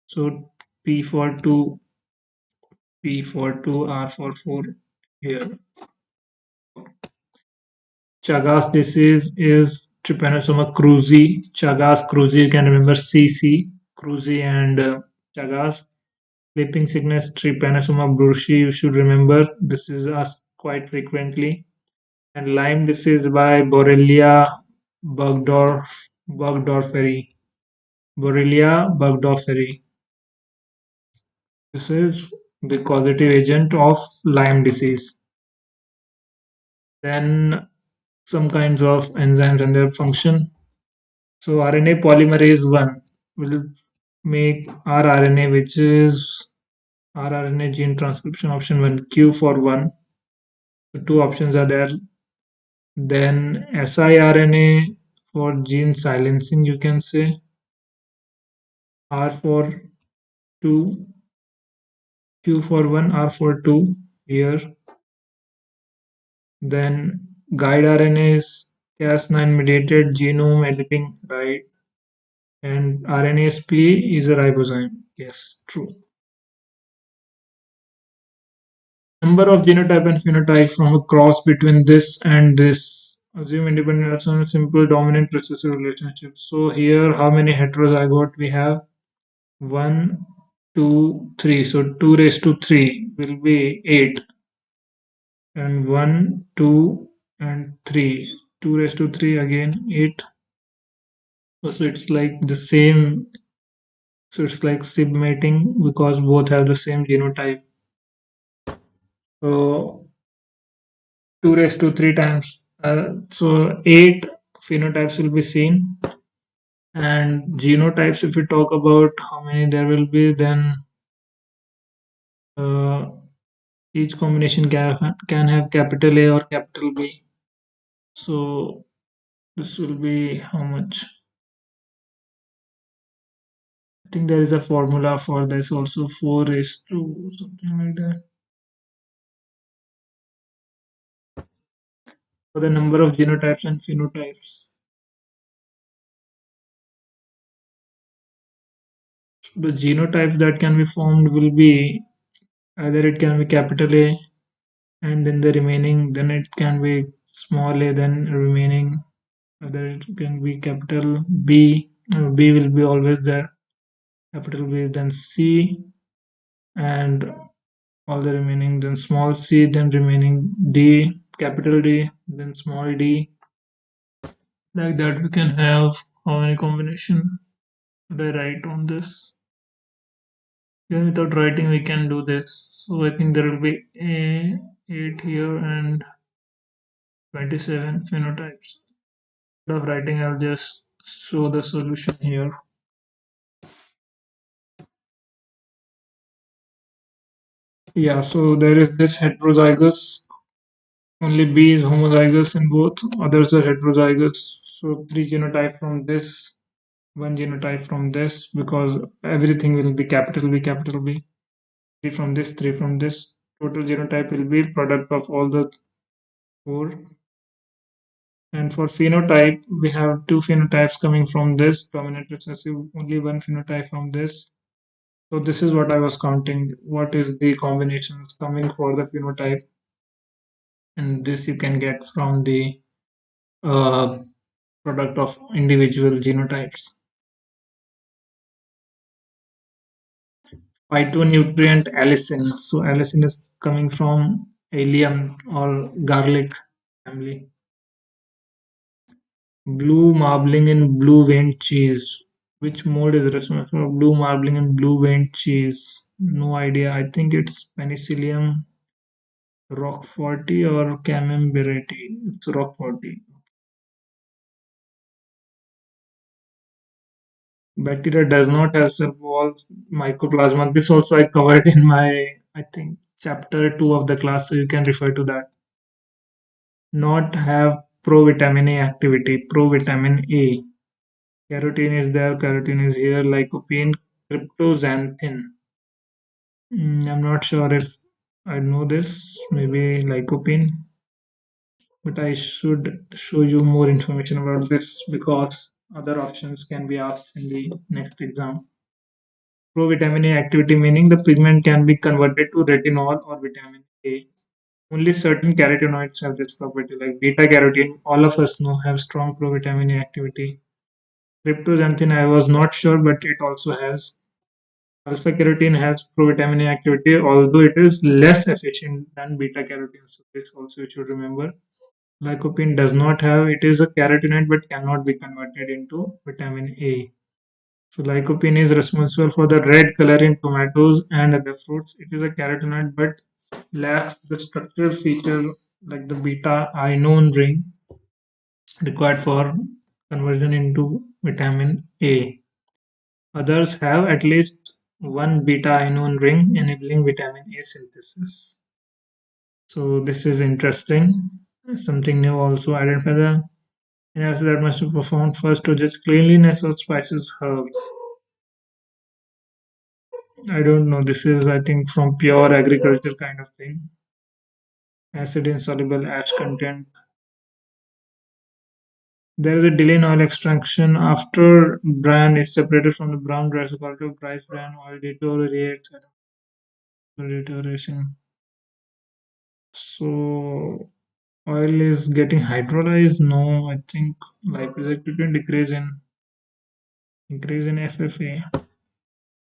Speaker 1: So P for 2, P for 2, R for 4 here. Chagas disease is Trypanosoma cruzi. Chagas cruzi, you can remember CC, cruzi and Chagas. Sleeping sickness, Trypanosoma brucei, you should remember. This is asked quite frequently. And Lyme disease by Borrelia burgdorferi. Borrelia burgdorferi. This is the causative agent of Lyme disease. Then some kinds of enzymes and their function. So RNA polymerase 1 will make rRNA, which is rRNA gene transcription option 1, Q for 1. So two options are there. Then siRNA for gene silencing, you can say. R for 2, Q for 1, R for 2 here. Then guide RNA is Cas9 mediated genome editing, right? And RNAsP is a ribozyme. Yes, true. Number of genotype and phenotype from a cross between this and this. Assume independent autosomal simple dominant recessive relationship. So here, how many heterozygote we have? 1, 2, 3. So 2 raised to 3 will be 8. And 1, 2, and 3. 2 raised to 3 again 8. So it's like the same. So it's like sib mating because both have the same genotype. So 2 raised to 3 times. So 8 phenotypes will be seen. And genotypes, if we talk about how many there will be, then uh, each combination can have capital A or capital B. So this will be how much? I think there is a formula for this also, 4 raised to something like that. For the number of genotypes and phenotypes. The genotypes that can be formed will be either it can be capital A and then the remaining, then it can be small a, then remaining, either it can be capital B, B will be always there, capital B, then C, and all the remaining, then small c, then remaining D, capital D, then small d. Like that, we can have how many combination should I write on this? Even without writing, we can do this. So I think there will be a 8 here and 27 phenotypes. Instead of writing, I'll just show the solution here. Yeah, so there is this heterozygous. Only B is homozygous in both. Others are heterozygous. So 3 genotype from this, 1 genotype from this, because everything will be capital B, capital B. 3 from this, 3 from this. Total genotype will be product of all the 4. And for phenotype, we have 2 phenotypes coming from this, dominant recessive, only 1 phenotype from this. So this is what I was counting. What is the combinations coming for the phenotype? And this you can get from the uh, product of individual genotypes. phytonutrient allicin. So allicin is coming from allium or garlic family. Blue marbling and blue veined cheese. Which mode is responsible for blue marbling and blue veined cheese? No idea. I think it's Penicillium roqueforti or Camembert. It's roqueforti. Bacteria does not have cell walls, mycoplasma. This also I covered in my, I think, chapter 2 of the class, so you can refer to that. Not have provitamin A activity. Provitamin A. Carotene is there, carotene is here, lycopene, cryptozanthin. I'm not sure if I know this, maybe lycopene, but I should show you more information about this because other options can be asked in the next exam. Provitamin A activity meaning the pigment can be converted to retinol or vitamin A. Only certain carotenoids have this property, like beta carotene, all of us know have strong provitamin A activity. Cryptozanthin, I was not sure, but it also has. Alpha carotene has provitamin A activity, although it is less efficient than beta carotene. So this also you should remember. Lycopene does not have, it is a carotenoid but cannot be converted into vitamin A. So lycopene is responsible for the red color in tomatoes and other fruits. It is a carotenoid but lacks the structural feature like the beta inon ring required for conversion into vitamin A. Others have at least one beta inon ring enabling vitamin A synthesis. So this is interesting. Something new also identify the analysis that must be performed first to judge cleanliness of spices herbs. I don't know. This is I think from pure agriculture kind of thing. Acid insoluble ash content. There is a delay in oil extraction after bran is separated from the brown dry so called rice bran oil deteriorates deterioration. So oil is getting hydrolyzed. No, I think lipase equipment increase in FFA.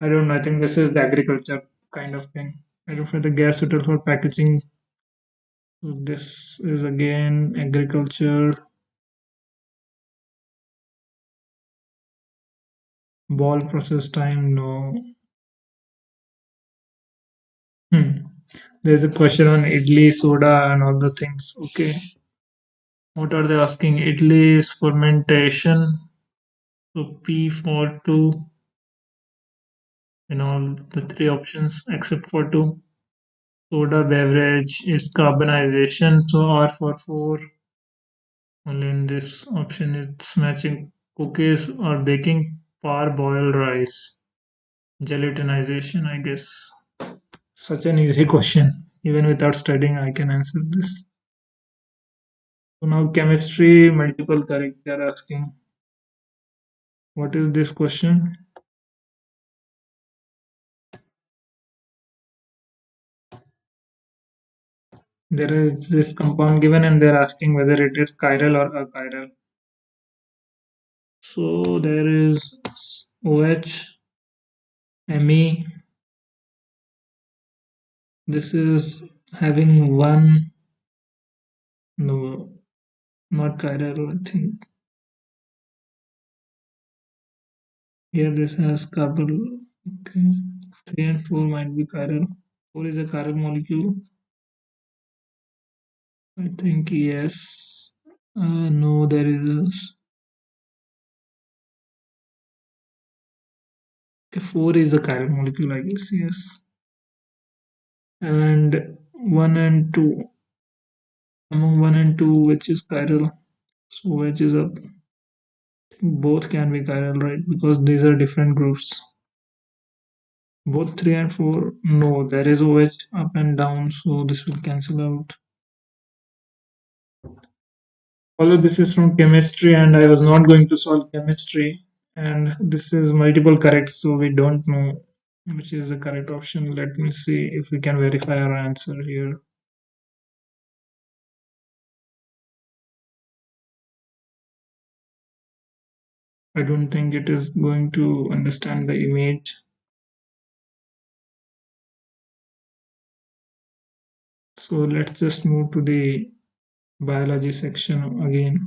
Speaker 1: I don't know. I think this is the agriculture kind of thing. I don't know the gas suitable for packaging. So this is again agriculture. Ball process time. No. Hmm. There's a question on idli, soda, and all the things. Okay. What are they asking? Idli is fermentation. So P for two in all the three options except for two. Soda beverage is carbonization. So R for four. Only in this option it's matching cookies or baking parboiled rice. Gelatinization, I guess. Such an easy question. Even without studying, I can answer this. So now chemistry, multiple correct. They are asking, what is this question? There is this compound given and they're asking whether it is chiral or achiral. So there is OH, Me. This is having one, no, not chiral, I think. Here this has carbon. Okay. 3 and 4 might be chiral. 4 is a chiral molecule. I think yes. No, there is. Okay, 4 is a chiral molecule, I guess. Yes. And 1 and 2. Among 1 and 2, which is chiral? So, which is up? Both can be chiral, right? Because these are different groups. Both 3 and 4, no, there is OH up and down, so this will cancel out. Although this is from chemistry and I was not going to solve chemistry, and this is multiple correct, so we don't know which is the correct option. Let me see if we can verify our answer here. I don't think it is going to understand the image. So let's just move to the biology section again.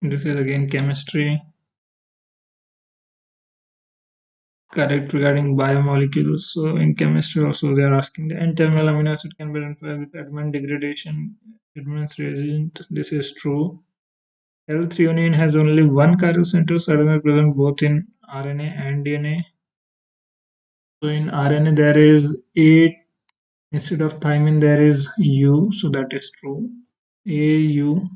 Speaker 1: This is again chemistry. Correct regarding biomolecules. So in chemistry also they are asking the N-terminal amino acid can be identified with Edmond degradation, Edmond's reagent. This is true. L-threonine has only one chiral center, suddenly present both in RNA and DNA. So in RNA there is 8, instead of thymine there is U, so that is true. AU.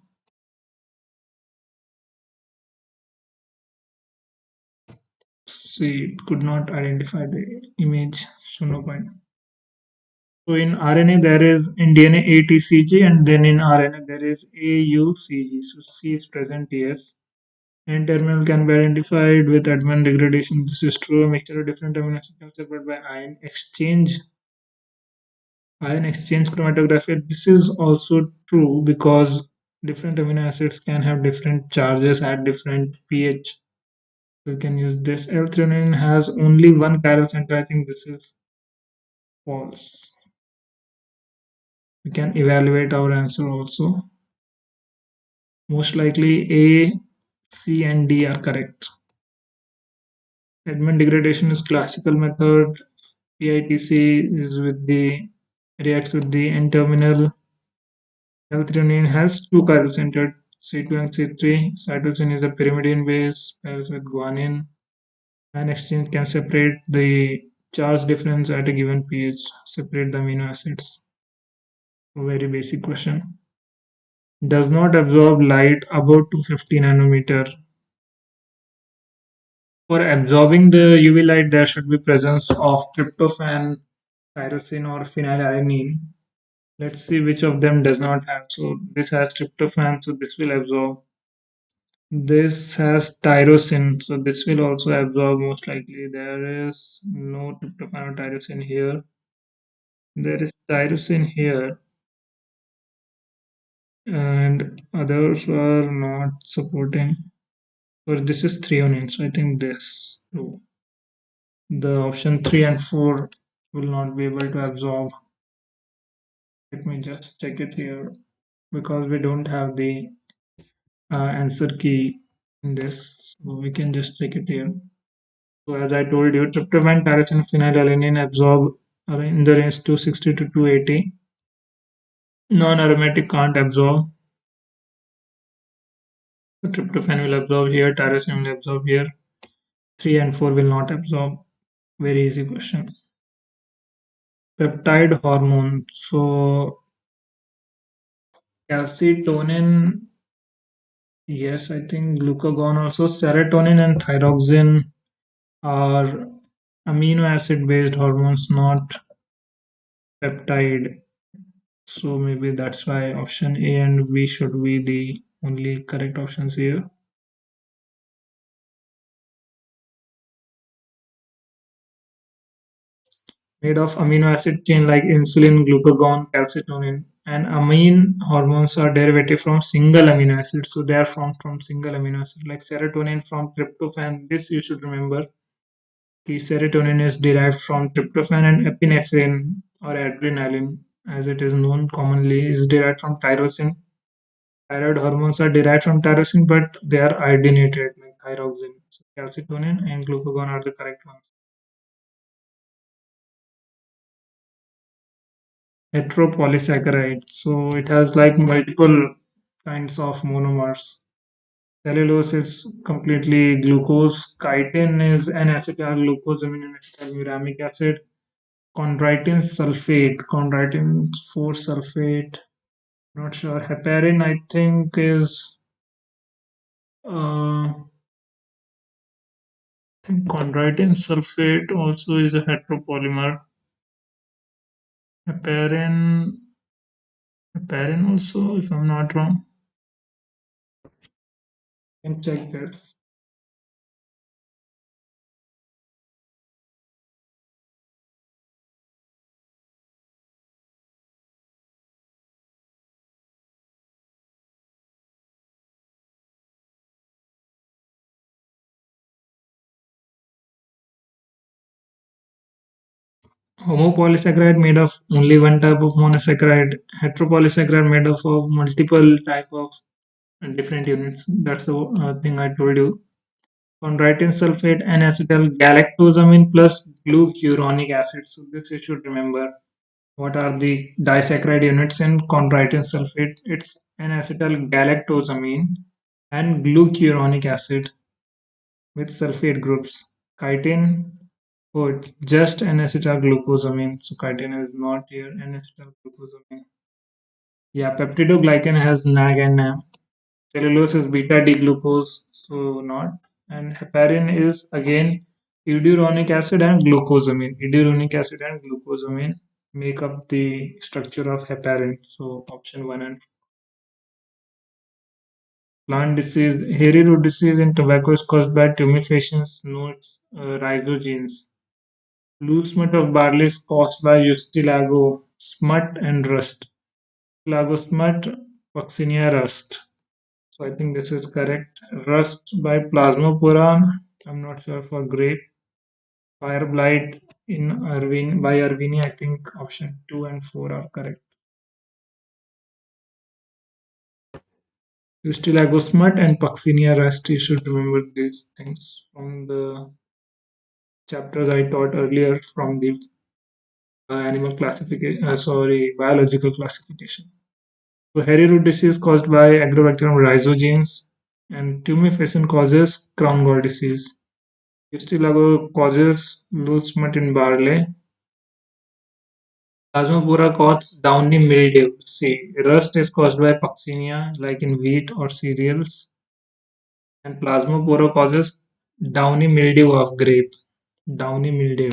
Speaker 1: See, it could not identify the image, so no point. So in RNA there is in DNA ATCG and then in RNA there is AUCG. So C is present, yes. N terminal can be identified with Edmond degradation. This is true. A mixture of different amino acids can separated by ion exchange. Ion exchange chromatography. This is also true because different amino acids can have different charges at different pH. So you can use this. L-threonine has only one chiral center. I think this is false. We can evaluate our answer also. Most likely A, C, and D are correct. Edmond degradation is classical method. PITC is with the reacts with the N-terminal. L-threonine has two chiral centered C2 and C3. Cytosine is a pyrimidine base pairs with guanine. An exchange can separate the charge difference at a given pH, separate the amino acids. A very basic question. Does not absorb light above 250 nanometer. For absorbing the UV light, there should be presence of tryptophan, tyrosine, or phenylalanine. Let's see which of them does not have. So this has tryptophan, so this will absorb. This has tyrosine, so this will also absorb most likely. There is no tryptophan or tyrosine here. There is tyrosine here, and others are not supporting. So this is threonine, so I think this too. The option 3 and 4 will not be able to absorb. Let me just check it here because we don't have the answer key in this, so we can just check it here. So as I told you, tryptophan, tyrosine, phenylalanine absorb in the range 260 to 280. Non-aromatic can't absorb. So tryptophan will absorb here, tyrosine will absorb here. 3 and 4 will not absorb. Very easy question. Peptide hormone. So calcitonin, yes, I think glucagon also. Serotonin and thyroxine are amino acid based hormones, not peptide. So maybe that's why option A and B should be the only correct options here. Made of amino acid chain like insulin, glucagon, calcitonin, and amine hormones are derivative from single amino acid. So they are from single amino acid like serotonin from tryptophan. This you should remember. The serotonin is derived from tryptophan and epinephrine or adrenaline, as it is known commonly, is derived from tyrosine. Thyroid hormones are derived from tyrosine, but they are iodinated like thyroxine. So calcitonin and glucagon are the correct ones. Heteropolysaccharide. So it has like multiple kinds of monomers. Cellulose is completely glucose. Chitin is an acetyl glucosamine and acetyl acid. Chondroitin sulfate, chondroitin 4 sulfate. Not sure. Heparin, I think, is I think chondroitin sulfate also is a heteropolymer. Heparin, heparin also, if I'm not wrong. You can check this. Homopolysaccharide made of only one type of monosaccharide. Heteropolysaccharide made up of multiple type of different units. That's the thing I told you. Chondroitin sulfate and acetyl galactosamine plus glucuronic acid. So this you should remember. What are the disaccharide units in chondroitin sulfate? It's N-acetyl galactosamine and glucuronic acid with sulfate groups. Chitin, oh, it's just N-acetyl glucosamine. So chitin is not here. N-acetyl glucosamine. Yeah, peptidoglycan has NAG and NAM. Cellulose is beta D-glucose, so not. And heparin is again iduronic acid and glucosamine. Iduronic acid and glucosamine make up the structure of heparin. So option one and plant disease, hairy root disease in tobacco is caused by tumefaciens notes rhizogenes. Loose smut of barley is caused by Eustilago smut and rust. Lago smut, Vaccinia rust. So I think this is correct. Rust by Plasmopora. I'm not sure for grape. Fire blight in Irvine by Irvine. I think option two and four are correct. Eustilago smut and Puccinia rust. You should remember these things from the chapters I taught earlier from the animal classification. Sorry, biological classification. So hairy root disease caused by Agrobacterium rhizogenes and tumefacin causes crown gall disease. Eustilago causes loose smut in barley. Plasmopora causes downy mildew. See, rust is caused by Puccinia, like in wheat or cereals, and Plasmopora causes downy mildew of grape. Downy mildew.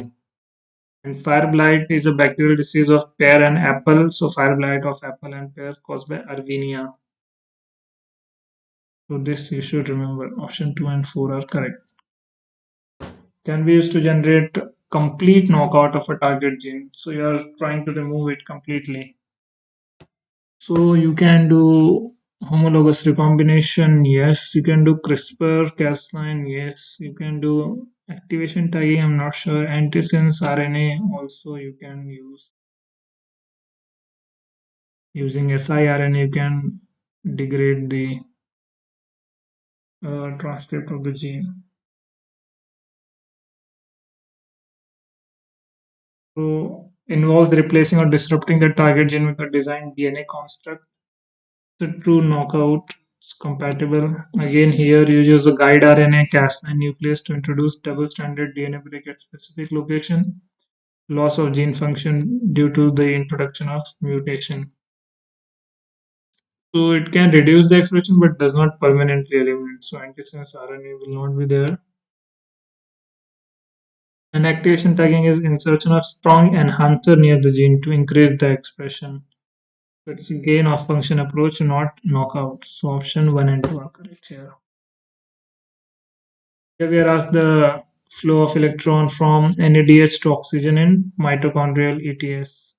Speaker 1: And fire blight is a bacterial disease of pear and apple. So fire blight of apple and pear caused by Arvinia. So this you should remember. Option 2 and 4 are correct. Can be used to generate complete knockout of a target gene. So you are trying to remove it completely. So you can do homologous recombination, yes. You can do CRISPR, Cas9, yes. You can do activation tagging, I'm not sure. Antisense RNA also you can use. Using siRNA, you can degrade the transcript of the gene. So involves replacing or disrupting the target gene with a designed DNA construct. The true knockout is compatible. Again, here you use a guide RNA Cas9 nuclease to introduce double-stranded DNA break at specific location. Loss of gene function due to the introduction of mutation. So it can reduce the expression but does not permanently eliminate. So antisense RNA will not be there. And activation tagging is insertion of strong enhancer near the gene to increase the expression. So it's a gain of function approach, not knockout. So option 1 and 2 are correct here. Here we are asked the flow of electron from NADH to oxygen in mitochondrial ETS.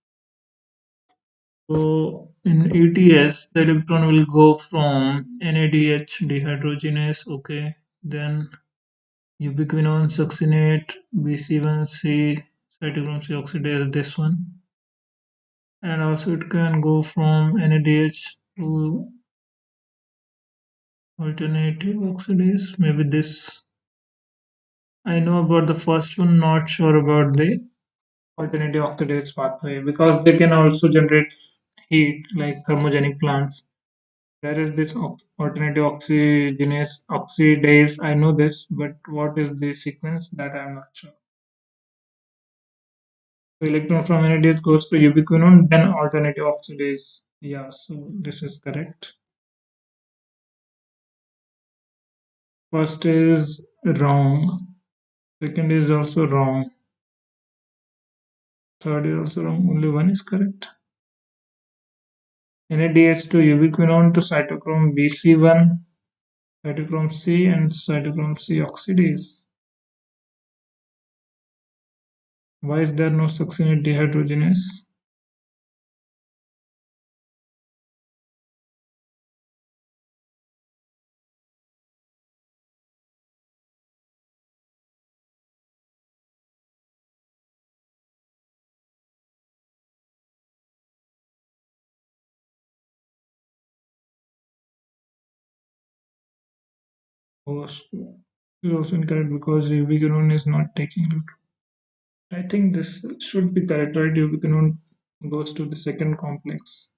Speaker 1: So in ETS, the electron will go from NADH dehydrogenase, okay, then ubiquinone succinate, BC1C, cytochrome C oxidase, this one. And also it can go from NADH to alternative oxidase, maybe this. I know about the first one, not sure about the alternative oxidase pathway because they can also generate heat like thermogenic plants. There is this alternative oxidase. I know this, but what is the sequence that I'm not sure. So electron from NADH goes to ubiquinone, then alternative oxidase. Yeah, so this is correct. First is wrong. Second is also wrong. Third is also wrong. Only one is correct. NADH to ubiquinone to cytochrome BC1, cytochrome C, and cytochrome C oxidase. Why is there no succinate dehydrogenase? is also incorrect because ubiquinone is not taking it. I think this should be correct, right? Ubiquinone goes to the second complex.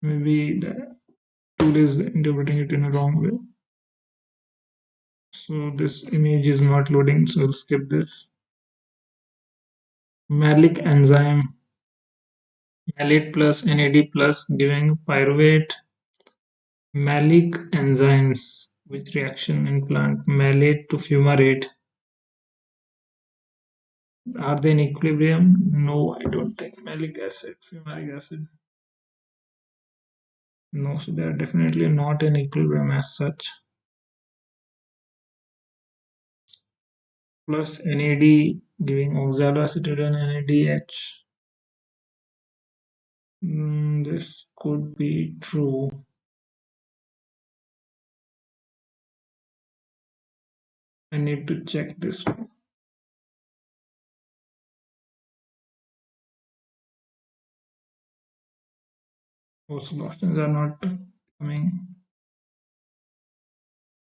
Speaker 1: Maybe the tool is interpreting it in a wrong way. So this image is not loading, so we'll skip this. Malic enzyme, malate plus NAD plus giving pyruvate. Malic enzymes, which reaction in plant malate to fumarate, are they in equilibrium? No, I don't think. Malic acid, fumaric acid. No, so they are definitely not in equilibrium as such. Plus NAD giving oxaloacetate and NADH. This could be true. I need to check this one. Most Bostons are not coming.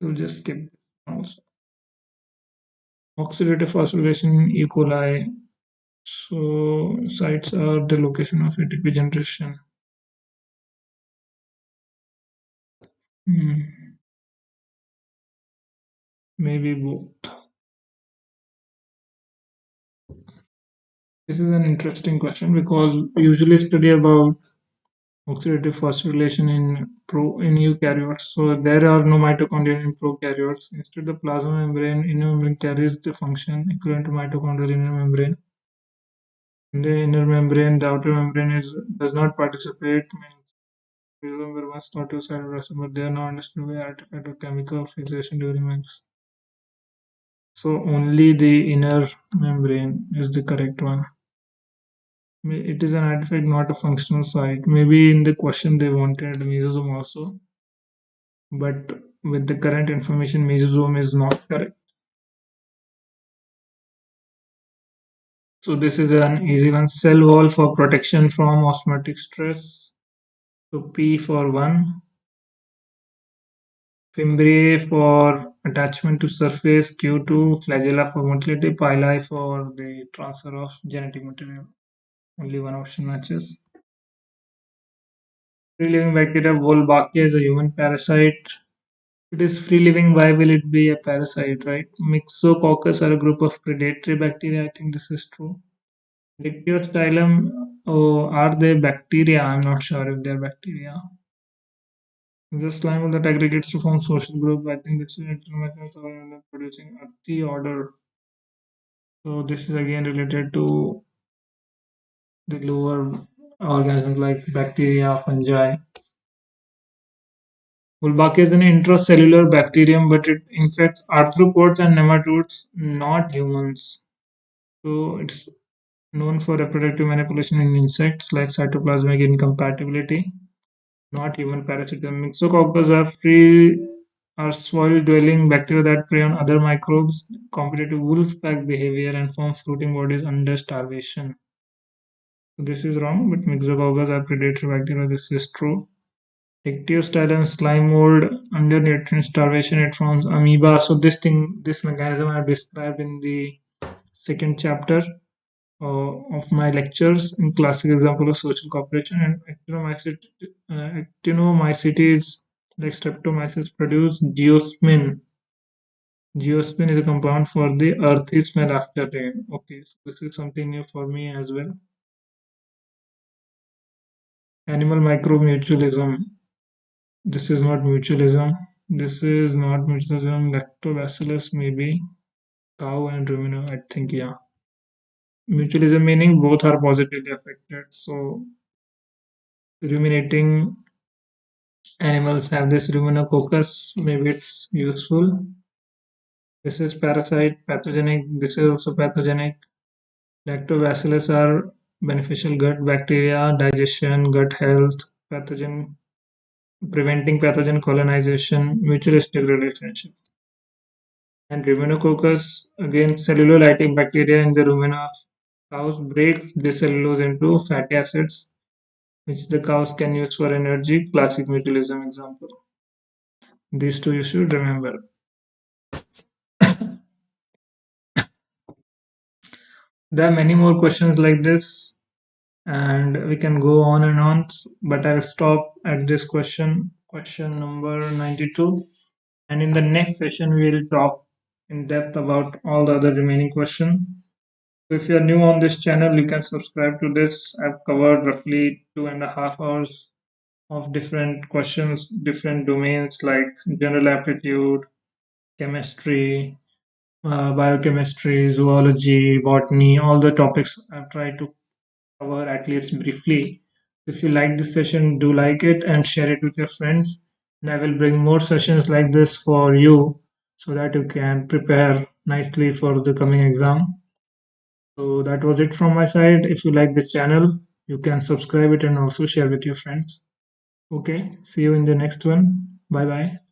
Speaker 1: We'll just skip this one also. Oxidative phosphorylation in E. coli. So sites are the location of ATP generation. Maybe both. This is an interesting question because we usually study about oxidative phosphorylation in eukaryotes. So there are no mitochondria in prokaryotes. Instead, the plasma membrane inner membrane carries the function equivalent to mitochondrial inner membrane. In the inner membrane, the outer membrane does not participate. Means remember once thought to cytoplasm, but they are not understood by artifact of chemical fixation during meals. So only the inner membrane is the correct one. It is an artifact, not a functional site. Maybe in the question they wanted mesosome also, but with the current information, mesosome is not correct. So this is an easy one. Cell wall for protection from osmotic stress. So P for 1. Fimbriae for attachment to surface. Q2. Flagella for motility. Pili for the transfer of genetic material. Only one option matches. Free living bacteria. Wolbachia is a human parasite. It is free living. Why will it be a parasite, right? Myxococcus are a group of predatory bacteria. I think this is true. Dictyostylum, oh, are they bacteria? I'm not sure if they're bacteria. The slime that aggregates to form social group. I think this is producing earthy order. So this is again related to the lower organisms like bacteria, fungi. Wolbachia is an intracellular bacterium, but it infects arthropods and nematodes, not humans. So it's known for reproductive manipulation in insects like cytoplasmic incompatibility, not human parasitism. Myxococcus are soil-dwelling bacteria that prey on other microbes, competitive wolf-pack behavior, and form fruiting bodies under starvation. So this is wrong, but Myxococcus are predatory bacteria. This is true. Dictyostylum slime mold under nutrient starvation. It forms amoeba. So this mechanism I have described in the second chapter of my lectures in classic example of social cooperation. And actinomycetes like streptomyces produce geosmin. Geosmin is a compound for the earthy smell after rain. Okay, so this is something new for me as well. Animal micromutualism. This is not mutualism. This is not mutualism. Lactobacillus maybe. Cow and rumino, I think, yeah. Mutualism meaning both are positively affected. So ruminating animals have this ruminococcus. Maybe it's useful. This is parasite, pathogenic. This is also pathogenic. Lactobacillus are beneficial gut bacteria, digestion, gut health, pathogen, preventing pathogen colonization, mutualistic relationship. And ruminococcus, again, cellulolytic bacteria in the rumina of cows breaks the cellulose into fatty acids, which the cows can use for energy. Classic mutualism example. These two you should remember. There are many more questions like this, and we can go on and on, but I'll stop at this question number 92. And in the next session, we'll talk in depth about all the other remaining questions. So if you're new on this channel, you can subscribe to this. I've covered roughly 2.5 hours of different questions, different domains like general aptitude, chemistry, biochemistry, zoology, botany, all the topics I've tried to cover at least briefly. If you like this session, do like it and share it with your friends. And I will bring more sessions like this for you so that you can prepare nicely for the coming exam. So that was it from my side. If you like this channel, you can subscribe it and also share with your friends. Okay, see you in the next one. Bye bye.